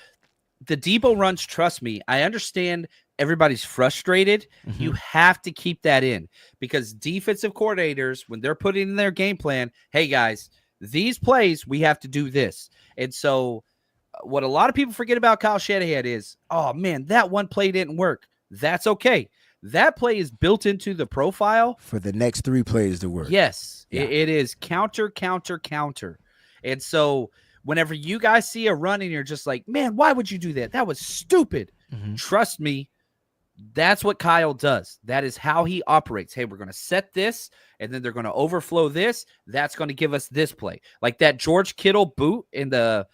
the Debo runs, trust me, I understand everybody's frustrated. Mm-hmm. You have to keep that in because defensive coordinators, when they're putting in their game plan, hey, guys, these plays, we have to do this. And so what a lot of people forget about Kyle Shanahan is, oh, man, that one play didn't work. That's okay. That play is built into the profile. For the next 3 plays to work. Yes, it is counter, counter, counter. And so whenever you guys see a run and you're just like, man, why would you do that? That was stupid. Mm-hmm. Trust me, that's what Kyle does. That is how he operates. Hey, we're going to set this, and then they're going to overflow this. That's going to give us this play. Like that George Kittle boot in the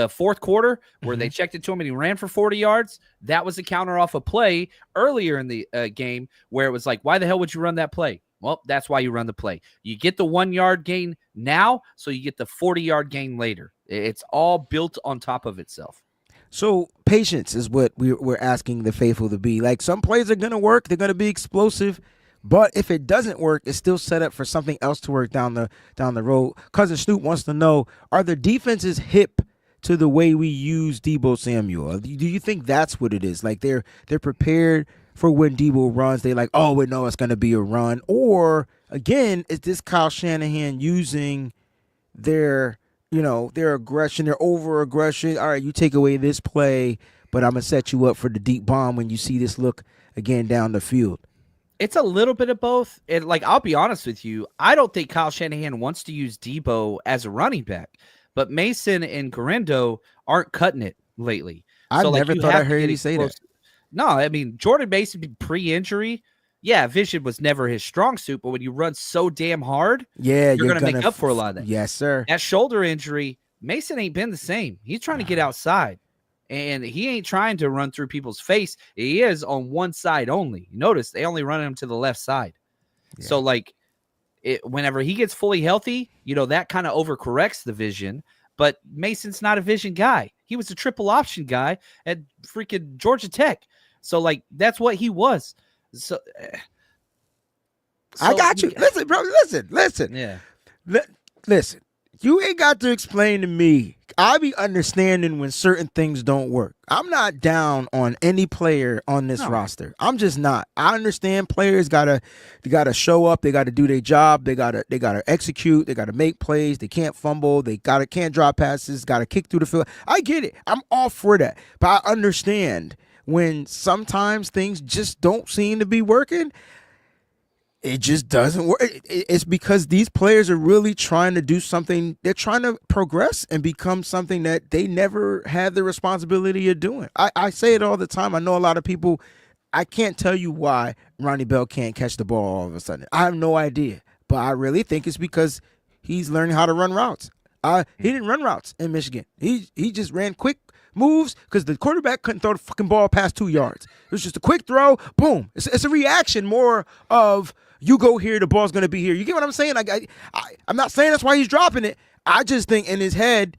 fourth quarter where they checked it to him and he ran for 40 yards. That was a counter off a play earlier in the game where it was like, why the hell would you run that play? Well, that's why you run the play. You get the 1 yard gain now, so you get the 40-yard gain later. It's all built on top of itself. So patience is what we're asking the faithful to be. Like, some plays are going to work. They're going to be explosive. But if it doesn't work, it's still set up for something else to work down the road. Cousin Snoop wants to know, are the defenses hip to the way we use Debo Samuel? Do you think that's what it is? Like, they're prepared for when Debo runs. They're like, oh, we know it's going to be a run. Or, again, is this Kyle Shanahan using their aggression, their over-aggression? All right, you take away this play, but I'm going to set you up for the deep bomb when you see this look again down the field. It's a little bit of both. And, like, I'll be honest with you, I don't think Kyle Shanahan wants to use Debo as a running back. But Mason and Garindo aren't cutting it lately. I never thought I heard you say that. No, I mean, Jordan Mason pre-injury, vision was never his strong suit. But when you run so damn hard, you're going to make up for a lot of that. Yes, sir. That shoulder injury, Mason ain't been the same. He's trying to get outside. And he ain't trying to run through people's face. He is on one side only. Notice they only run him to the left side. Yeah. So, like, whenever he gets fully healthy, that kind of overcorrects the vision. But Mason's not a vision guy. He was a triple option guy at freaking Georgia Tech. So, like, that's what he was. So I got you. Listen, bro. Listen. Yeah. Listen. You ain't got to explain to me. I be understanding when certain things don't work. I'm not down on any player on this roster. I'm just not. I understand players gotta show up. They gotta do their job. They gotta execute. They gotta make plays. They can't fumble. They can't drop passes. Gotta kick through the field. I get it. I'm all for that. But I understand when sometimes things just don't seem to be working. It just doesn't work. It's because these players are really trying to do something. They're trying to progress and become something that they never had the responsibility of doing. I say it all the time. I know a lot of people, I can't tell you why Ronnie Bell can't catch the ball all of a sudden. I have no idea. But I really think it's because he's learning how to run routes. He didn't run routes in Michigan. He just ran quick moves because the quarterback couldn't throw the fucking ball past 2 yards. It was just a quick throw, boom. It's a reaction more of you go here, the ball's going to be here. You get what I'm saying? I'm not saying that's why he's dropping it. I just think in his head,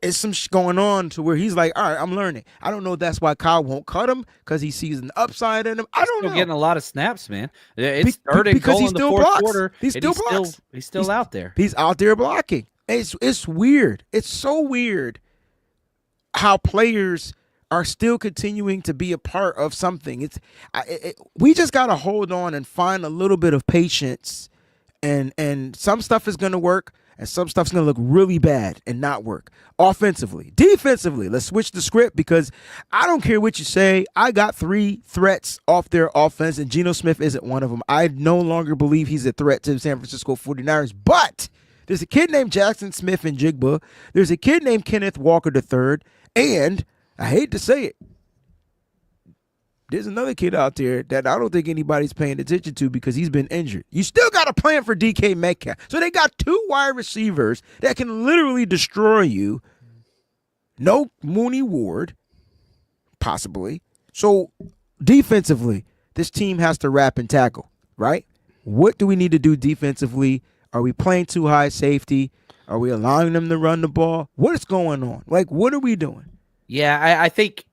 it's some going on to where he's like, all right, I'm learning. I don't know if that's why Kyle won't cut him because he sees an upside in him. I don't know. Still getting a lot of snaps, man. It's third and goal in the fourth quarter. He's still out there. He's out there blocking. It's weird. It's so weird how players are still continuing to be a part of something. We just got to hold on and find a little bit of patience, and some stuff is going to work. And some stuff's going to look really bad and not work. Offensively. Defensively, let's switch the script because I don't care what you say. I got 3 threats off their offense, and Geno Smith isn't one of them. I no longer believe he's a threat to the San Francisco 49ers. But there's a kid named Jackson Smith in Jigba. There's a kid named Kenneth Walker III. And I hate to say it, there's another kid out there that I don't think anybody's paying attention to because he's been injured. You still got a plan for DK Metcalf. So they got 2 wide receivers that can literally destroy you. No Mooney Ward, possibly. So defensively, this team has to wrap and tackle, right? What do we need to do defensively? Are we playing too high safety? Are we allowing them to run the ball? What is going on? Like, what are we doing? Yeah, I think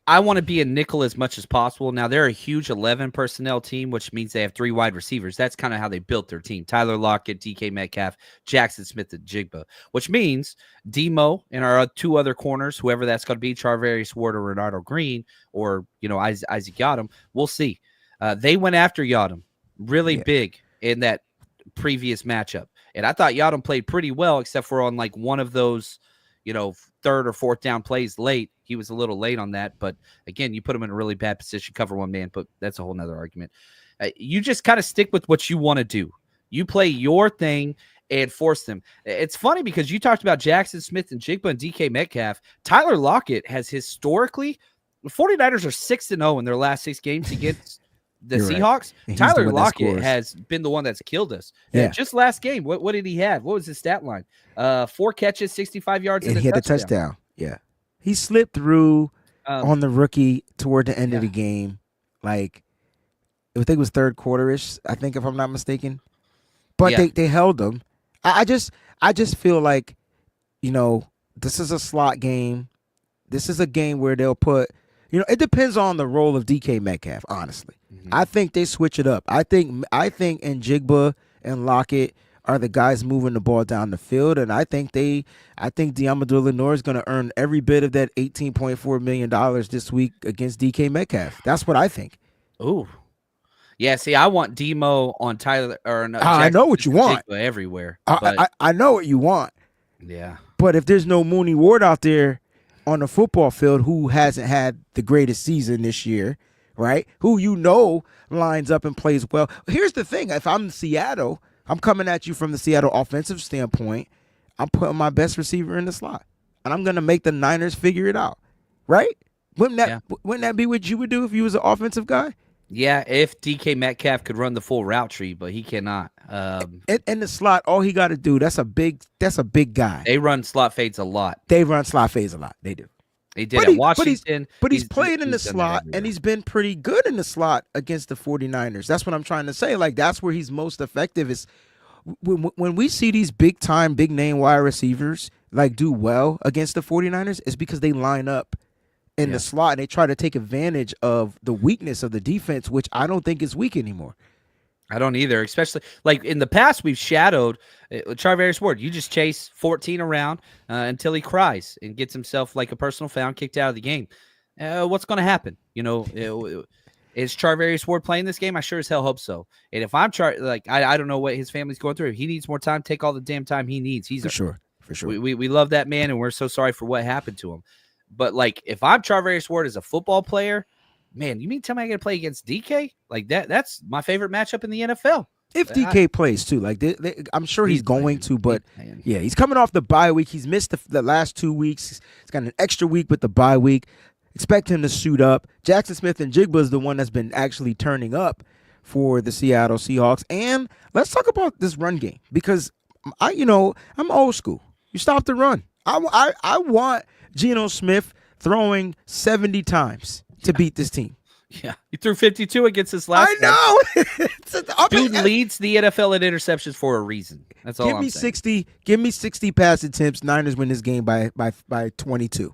I want to be a nickel as much as possible. Now, they're a huge 11 personnel team, which means they have 3 wide receivers. That's kind of how they built their team. Tyler Lockett, DK Metcalf, Jackson Smith, and Jigba, which means Demo and our 2 other corners, whoever that's going to be, Charvarius Ward or Renardo Green or, Isaac Yiadom, we'll see. They went after Yiadom really big in that previous matchup. And I thought Yiadom played pretty well, except for on like one of those, 3rd or 4th down plays late. He was a little late on that, but again, you put him in a really bad position, cover one man, but that's a whole nother argument. You just kind of stick with what you want to do. You play your thing and force them. It's funny because you talked about Jackson Smith and Jigba and DK Metcalf. Tyler Lockett has historically, the 49ers are 6-0 in their last 6 games against the Seahawks. Right. Tyler Lockett has been the one that's killed us. Yeah. Just last game, what did he have? What was his stat line? 4 catches, 65 yards, and he had a touchdown. Yeah. He slipped through on the rookie toward the end of the game. Like, I think it was 3rd quarter-ish, I think, if I'm not mistaken. But they held him. I just feel like, this is a slot game. This is a game where they'll put, it depends on the role of DK Metcalf, honestly. Mm-hmm. I think they switch it up. I think Njigba and Lockett are the guys moving the ball down the field, and I think Deommodore Lenoir is going to earn every bit of that $18.4 million this week against DK Metcalf. That's what I think. Ooh. Yeah, see, I want Demo on Tyler or no, I know what you want everywhere. I know what you want. Yeah. But if there's no Mooney Ward out there on the football field who hasn't had the greatest season this year, right? Who lines up and plays well. Here's the thing. If I'm Seattle, I'm coming at you from the Seattle offensive standpoint. I'm putting my best receiver in the slot. And I'm going to make the Niners figure it out. Right? Wouldn't that be what you would do if you was an offensive guy? Yeah, if DK Metcalf could run the full route tree, but he cannot. In the slot, all he got to do, that's a big guy. They run slot fades a lot. They run slot fades a lot. They do. They did at Washington. But he's played in the slot, and he's been pretty good in the slot against the 49ers. That's what I'm trying to say. Like, that's where he's most effective is when we see these big-time, big-name wide receivers, like, do well against the 49ers, it's because they line up in the slot, and they try to take advantage of the weakness of the defense, which I don't think is weak anymore. I don't either, especially like in the past we've shadowed Charvarius Ward. You just chase 14 around until he cries and gets himself like a personal foul kicked out of the game. What's going to happen? Is Charvarius Ward playing this game? I sure as hell hope so. And if I'm I don't know what his family's going through. If he needs more time, take all the damn time he needs. He's for sure. We love that man, and we're so sorry for what happened to him. But like, if I'm Charvarius Ward as a football player, man, you mean tell me I got to play against DK like that? That's my favorite matchup in the NFL. If DK plays too, like I'm sure he's going to, but he's coming off the bye week. He's missed the last 2 weeks. He's got an extra week with the bye week. Expect him to suit up. Jackson Smith and Jigba is the one that's been actually turning up for the Seattle Seahawks. And let's talk about this run game because I'm old school. You stop the run. I want Geno Smith throwing 70 times to beat this team. Yeah, he threw 52 against this last one. I know. Dude leads the NFL in interceptions for a reason. That's all Give me 60. Give me 60 pass attempts. Niners win this game by 22.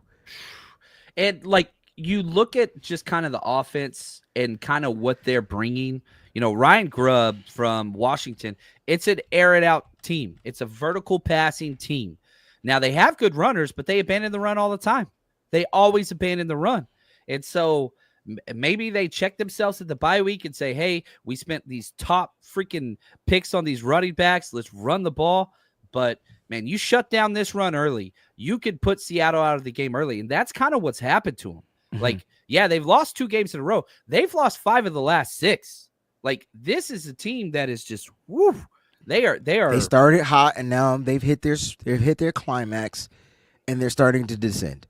And like you look at just kind of the offense and kind of what they're bringing. You know, Ryan Grubb from Washington. It's an air it out team. It's a vertical passing team. Now they have good runners, but they abandon the run all the time. They always abandon the run, and so. Maybe they check themselves at the bye week and say, hey, we spent these top freaking picks on these running backs. Let's run the ball. But, man, you shut down this run early. You could put Seattle out of the game early, and that's kind of what's happened to them. Mm-hmm. Like, yeah, they've lost 2 games in a row. They've lost 5 of the last 6. Like, this is a team that is just, woo. They started hot, and now they've hit their climax, and they're starting to descend.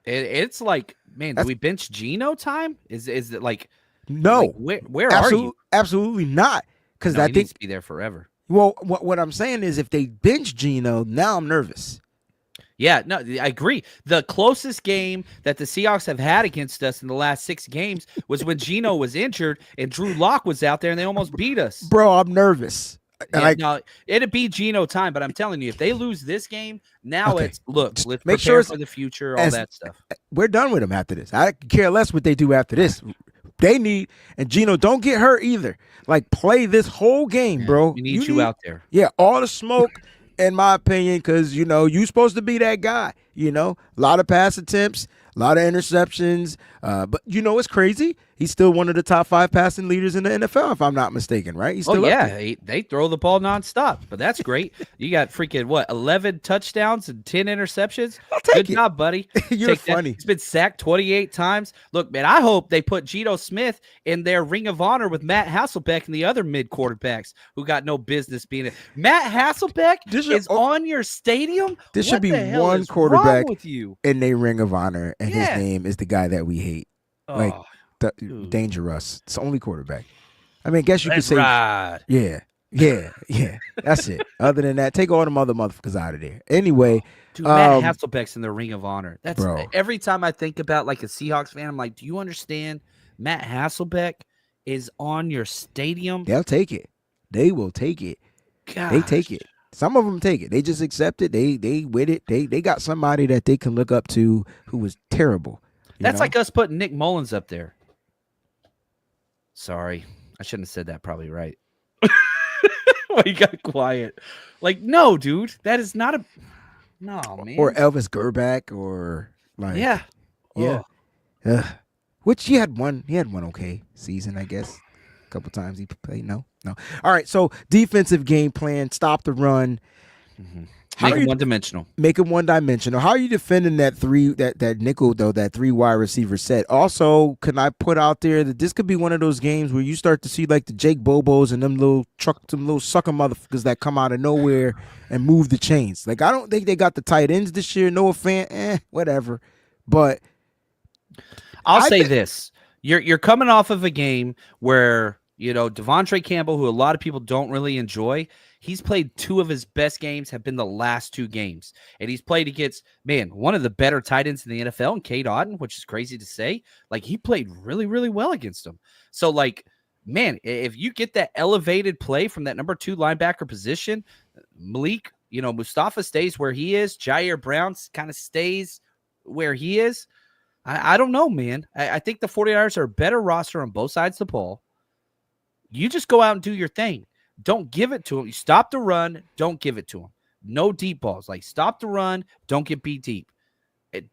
It's like, man, do we bench Geno time? Is it like no? Like, where are you? Absolutely not. Because I think needs to be there forever. Well, what I'm saying is, if they bench Geno, now I'm nervous. Yeah, no, I agree. The closest game that the Seahawks have had against us in the last 6 games was when Geno was injured and Drew Lock was out there, and they almost beat us. Bro, I'm nervous. Yeah, no, it'd be Geno time, but I'm telling you, if they lose this game, now it's let's make prepare sure for the future, all that stuff. We're done with them after this. I care less what they do after this. They need, and Geno, don't get hurt either. Like, play this whole game, bro. We need you out there. Yeah, all the smoke, in my opinion, because, you know, you're supposed to be that guy. You know, a lot of pass attempts, a lot of interceptions. But, you know, it's crazy. He's still one of the top 5 passing leaders in the NFL, if I'm not mistaken, right? He's still they throw the ball nonstop, but that's great. You got freaking 11 touchdowns and 10 interceptions. I'll take Good job, buddy. You're funny. He's been sacked 28 times. Look, man, I hope they put Geno Smith in their Ring of Honor with Matt Hasselbeck and the other mid quarterbacks who got no business being it. Matt Hasselbeck is on your stadium. This should be one quarterback with you in their Ring of Honor, and his name is the guy that we hate. Like, dangerous. It's the only quarterback. I mean, I guess you could say, yeah. That's it. Other than that, take all the motherfuckers out of there. Anyway, dude, Matt Hasselbeck's in the Ring of Honor. That's every time I think about like a Seahawks fan, I'm like, do you understand? Matt Hasselbeck is on your stadium. They'll take it. They will take it. Gosh. They take it. Some of them take it. They just accept it. They with it. They got somebody that they can look up to who was terrible. That's like us putting Nick Mullins up there. Sorry, I shouldn't have said that. Probably right. Why you got quiet? Like, no, dude, that is not a no, man. Or Elvis Gerback, or like yeah. Which he had one okay season, I guess. A couple times he played. No. All right, so defensive game plan, stop the run. Mm-hmm. Make it one-dimensional. Make it one-dimensional. How are you defending that nickel, though, that 3 wide receiver set? Also, can I put out there that this could be one of those games where you start to see like the Jake Bobos and them little sucker motherfuckers that come out of nowhere and move the chains. Like, I don't think they got the tight ends this year. No offense, whatever. But I'll say this. You're coming off of a game where, you know, Devontae Campbell, who a lot of people don't really enjoy, he's played 2 of his best games have been the last 2 games. And he's played against, man, one of the better tight ends in the NFL, and Cade Otton, which is crazy to say. Like, he played really, really well against him. So, like, man, if you get that elevated play from that number 2 linebacker position, Malik, you know, Mustafa stays where he is. Jair Brown kind of stays where he is. I don't know, man. I think the 49ers are a better roster on both sides of the ball. You just go out and do your thing. Don't give it to him. You stop the run. Don't give it to him. No deep balls. Like, stop the run. Don't get beat deep.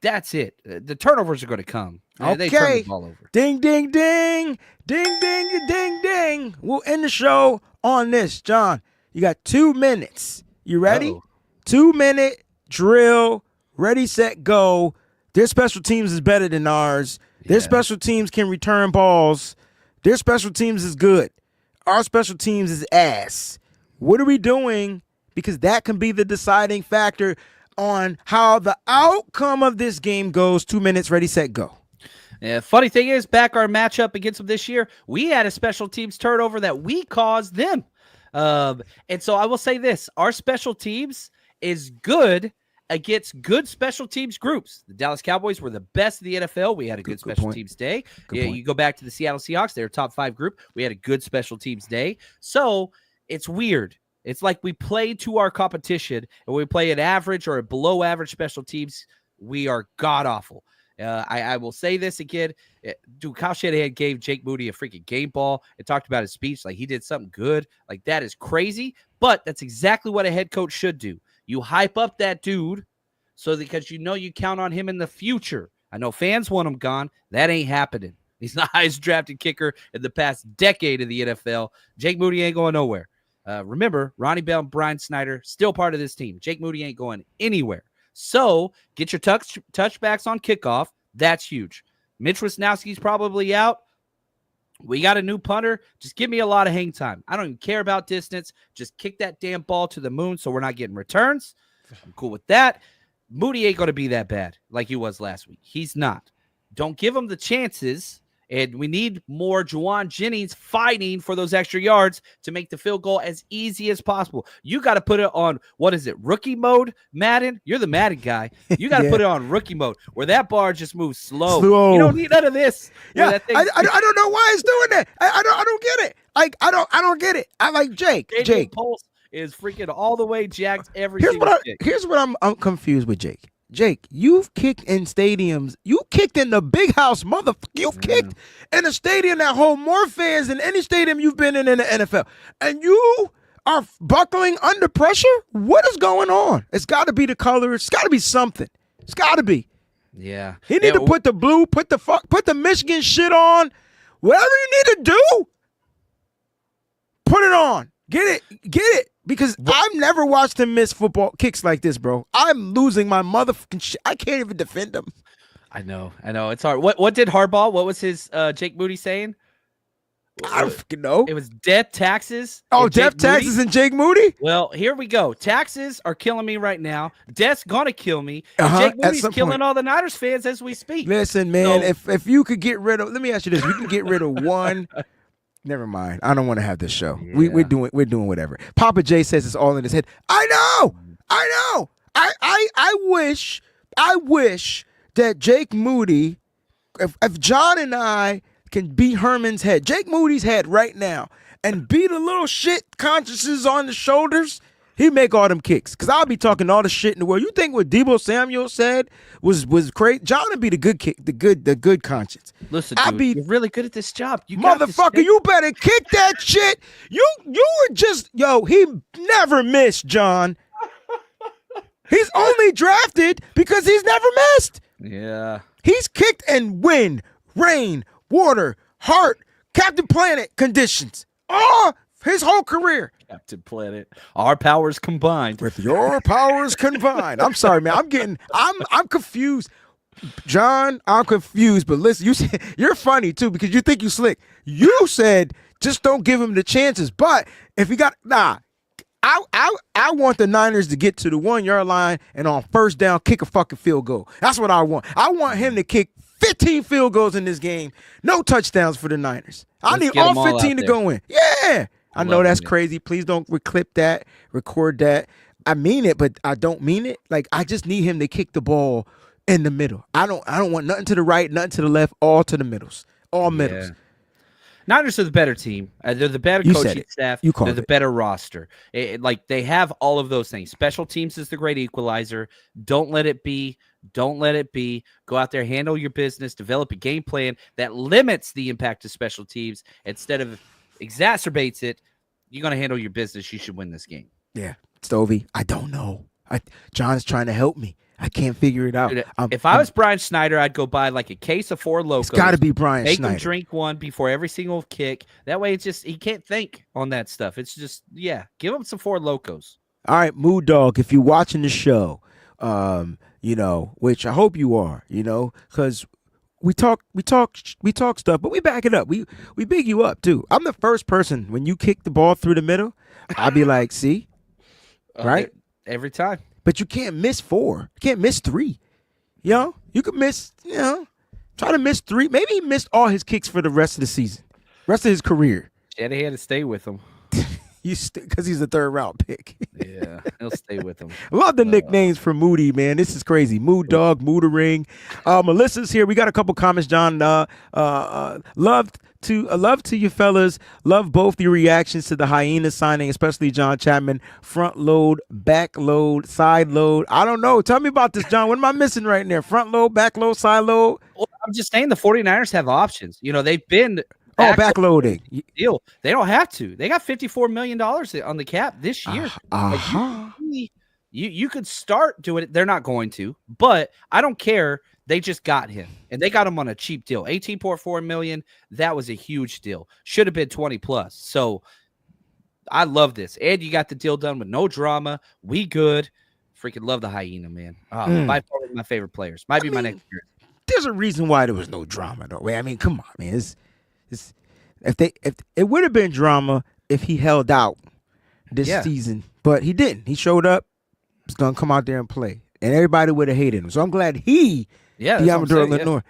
That's it. The turnovers are going to come. Okay. They turn the ball over. Ding, ding, ding. Ding, ding, ding, ding. We'll end the show on this, John. You got 2 minutes. You ready? 2-minute drill. Ready, set, go. Their special teams is better than ours. Their special teams can return balls. Their special teams is good. Our special teams is ass. What are we doing? Because that can be the deciding factor on how the outcome of this game goes. 2 minutes, ready, set, go. Yeah, funny thing is, back our matchup against them this year, we had a special teams turnover that we caused them. And so I will say this. Our special teams is good against good special teams groups. The Dallas Cowboys were the best of the NFL. We had a good special teams day. You go back to the Seattle Seahawks, they're a top 5 group. We had a good special teams day. So it's weird. It's like we play to our competition, and we play an average or a below average special teams. We are god awful. I will say this again. Dude, Kyle Shanahan gave Jake Moody a freaking game ball and talked about his speech like he did something good. Like, that is crazy, but that's exactly what a head coach should do. You hype up that dude because you count on him in the future. I know fans want him gone. That ain't happening. He's the highest drafted kicker in the past decade of the NFL. Jake Moody ain't going nowhere. Remember, Ronnie Bell and Brian Snyder still part of this team. Jake Moody ain't going anywhere. So get your touchbacks on kickoff. That's huge. Mitch Wisnowski's probably out. We got a new punter. Just give me a lot of hang time. I don't even care about distance. Just kick that damn ball to the moon so we're not getting returns. I'm cool with that. Moody ain't going to be that bad like he was last week. He's not. Don't give him the chances. And we need more Juwan Jennings fighting for those extra yards to make the field goal as easy as possible. You got to put it on, rookie mode, Madden? You're the Madden guy. You got to put it on rookie mode where that bar just moves slow. You don't need none of this. Yeah, I don't know why it's doing that. I don't get it. Like, I don't get it. I like Jake. Jake Pulse is freaking all the way jacked every single kick. Here's what I'm confused with Jake. Jake, you've kicked in stadiums. You kicked in the big house, motherfucker. You've kicked in a stadium that hold more fans than any stadium you've been in the NFL. And you are buckling under pressure? What is going on? It's got to be the color. It's got to be something. It's got to be. Yeah. He need to put the blue, put the Michigan shit on. Whatever you need to do, put it on. Get it. Because I've never watched him miss football kicks like this, bro. I'm losing my motherfucking shit. I can't even defend him. I know. It's hard. What did Harbaugh? What was his Jake Moody saying? I don't fucking know. It was death, taxes. Oh, death, taxes, and Jake Moody? Well, here we go. Taxes are killing me right now. Death's gonna kill me. And Jake Moody's killing all the Niners fans as we speak. Listen, man, if you could get rid of, let me ask you this: you can get rid of one. Never mind. I don't want to have this show. Yeah. We're doing whatever. Papa J says it's all in his head. I know. I wish that Jake Moody, if John and I can beat Herman's head, Jake Moody's head right now, and beat a little shit consciences on the shoulders, he'd make all them kicks. Because I'll be talking all the shit in the world. You think what Deebo Samuel said was crazy? John would be the good kick, the good conscience. Listen, dude, you're really good at this job. You motherfucker, you better kick that shit. You were just, he never missed, John. He's only drafted because he's never missed. Yeah. He's kicked in wind, rain, water, heart, Captain Planet conditions. Oh, his whole career. Captain Planet. Our powers combined. With your powers combined. I'm sorry, man. I'm confused. John, I'm confused, but listen, you're funny too because you think you slick. You said just don't give him the chances, but if he got I want the Niners to get to the 1 yard line and on first down kick a fucking field goal. That's what I want. I want him to kick 15 field goals in this game. No touchdowns for the Niners. I need all 15 to go in. Yeah. I know that's crazy. Please don't record that. I mean it, but I don't mean it. Like, I just need him to kick the ball in the middle. I don't want nothing to the right, nothing to the left, all to the middles. All middles. Yeah. Niners are the better team. They're the better coaching staff. They're the better roster. They have all of those things. Special teams is the great equalizer. Don't let it be. Go out there, handle your business, develop a game plan that limits the impact of special teams instead of exacerbates it. You're going to handle your business. You should win this game. Yeah. Stovey, I don't know. John's trying to help me. I can't figure it out. Dude, if I was Brian Schneider, I'd go buy like a case of 4 Locos. It's got to be Brian Schneider. Make him drink one before every single kick. That way, he can't think on that stuff. It's just, give him some 4 Locos. All right, Mood Dog, if you're watching the show, which I hope you are, because we talk stuff, but we back it up. We big you up too. I'm the first person when you kick the ball through the middle, I'll be like, see, right? Every time. But you can't miss 4. You can't miss 3. You could miss, try to miss 3. Maybe he missed all his kicks for the rest of the season, rest of his career. Shanahan had to stay with him. Because he's a third round pick. Yeah, he'll stay with him. Love the nicknames for Moody, man. This is crazy. Mood Dog, Moodering. Melissa's here. We got a couple comments, John. Love to you fellas. Love both your reactions to the Hyena signing, especially John Chapman. Front load, back load, side load. I don't know. Tell me about this, John. What am I missing right there? Front load, back load, side load? Well, I'm just saying the 49ers have options. They've been backloading. Deal. They don't have to. They got $54 million on the cap this year. You could start doing it. They're not going to, but I don't care. They just got him, and they got him on a cheap deal. $18.4 million. That was a huge deal. Should have been 20 plus. So I love this. And you got the deal done with no drama. We good. Freaking love the Hyena, man. By far one of my favorite players. Might be my next year. There's a reason why there was no drama, though. I mean, come on, man. If it would have been drama if he held out this season, but he didn't. He showed up. He's gonna come out there and play, and everybody would have hated him. So I'm glad he, Illinois,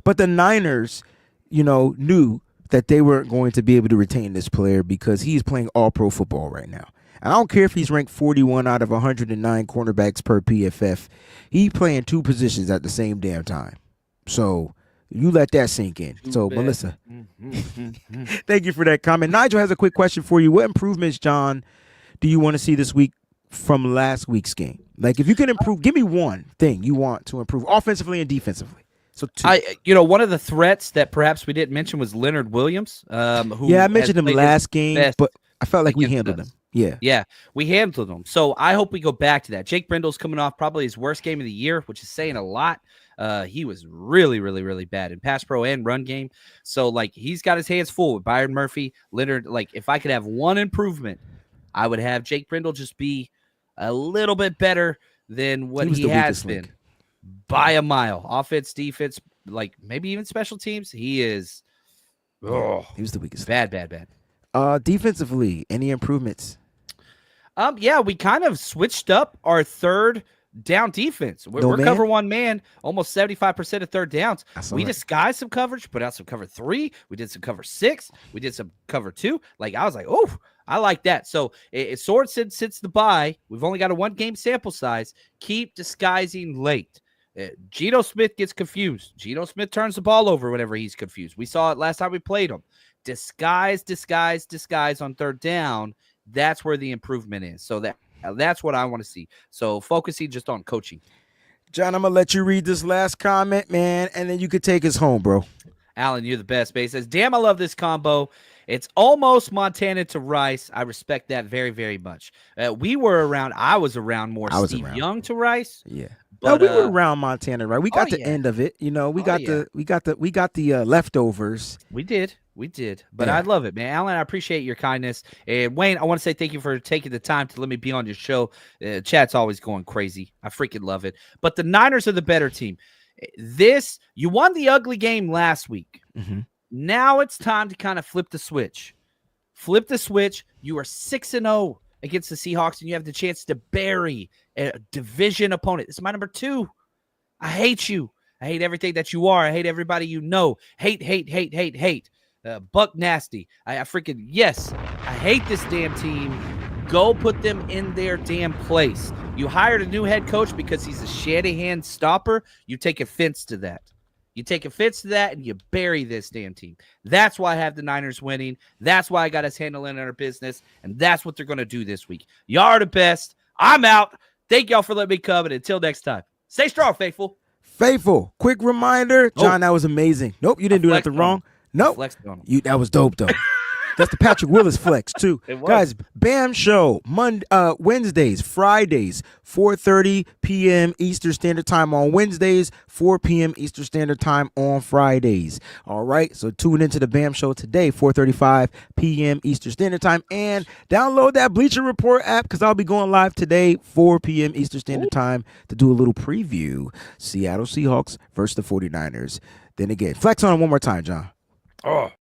But the Niners, knew that they weren't going to be able to retain this player because he's playing all pro football right now. And I don't care if he's ranked 41 out of 109 cornerbacks per PFF. He's playing two positions at the same damn time. So you let that sink in. So, Melissa, thank you for that comment. Nigel has a quick question for you. What improvements, John, do you want to see this week from last week's game? Like, if you can improve, give me one thing you want to improve offensively and defensively. So, one of the threats that perhaps we didn't mention was Leonard Williams. I mentioned him last game, but I felt like we handled him. Yeah, we handled him. So I hope we go back to that. Jake Brindle's coming off probably his worst game of the year, which is saying a lot. He was really, really, really bad in pass pro and run game. So, he's got his hands full with Byron Murphy, Leonard. If I could have one improvement, I would have Jake Brindle just be a little bit better than what he has been by a mile. Offense, defense, maybe even special teams. He is. He was the weakest. Bad. Defensively, any improvements? We kind of switched up our third down defense. We're cover one man, almost 75% of third downs. We disguised some coverage, put out some cover 3. We did some cover 6. We did some cover 2. I was like, oh, I like that. So Sorensen since the bye, we've only got a 1-game sample size. Keep disguising late. Geno Smith gets confused. Geno Smith turns the ball over whenever he's confused. We saw it last time we played him. Disguise on third down. That's where the improvement is. So that's what I want to see. So focusing just on coaching. John, I'm going to let you read this last comment, man, and then you could take us home, bro. Alan, you're the best. He says, damn, I love this combo. It's almost Montana to Rice. I respect that very, very much. I was around more Steve Young to Rice. Yeah. But we were around Montana, right? We got the end of it. We got the leftovers. We did. But I love it, man. Alan, I appreciate your kindness. And Wayne, I want to say thank you for taking the time to let me be on your show. Chat's always going crazy. I freaking love it. But the Niners are the better team. You won the ugly game last week. Mm-hmm. Now it's time to kind of flip the switch. You are 6-0 against the Seahawks, and you have the chance to bury a division opponent. This is my number 2. I hate you. I hate everything that you are. I hate everybody you know. Hate. Buck nasty. I hate this damn team. Go put them in their damn place. You hired a new head coach because he's a Shanahan stopper. You take offense to that. And you bury this damn team. That's why I have the Niners winning. That's why I got us handling our business. And that's what they're going to do this week. Y'all are the best. I'm out. Thank y'all for letting me come. And until next time, stay strong, faithful. Quick reminder. John, that was amazing. Nope, you didn't do nothing wrong. Nope. That was dope, though. That's the Patrick Willis flex, too. Guys, B.A.M show, Wednesdays, Fridays, 4:30 p.m. Eastern Standard Time on Wednesdays, 4 p.m. Eastern Standard Time on Fridays. All right, so tune into the B.A.M show today, 4:35 p.m. Eastern Standard Time, and download that Bleacher Report app because I'll be going live today, 4 p.m. Eastern Standard Time, to do a little preview. Seattle Seahawks versus the 49ers. Then again, flex on it one more time, John. Oh.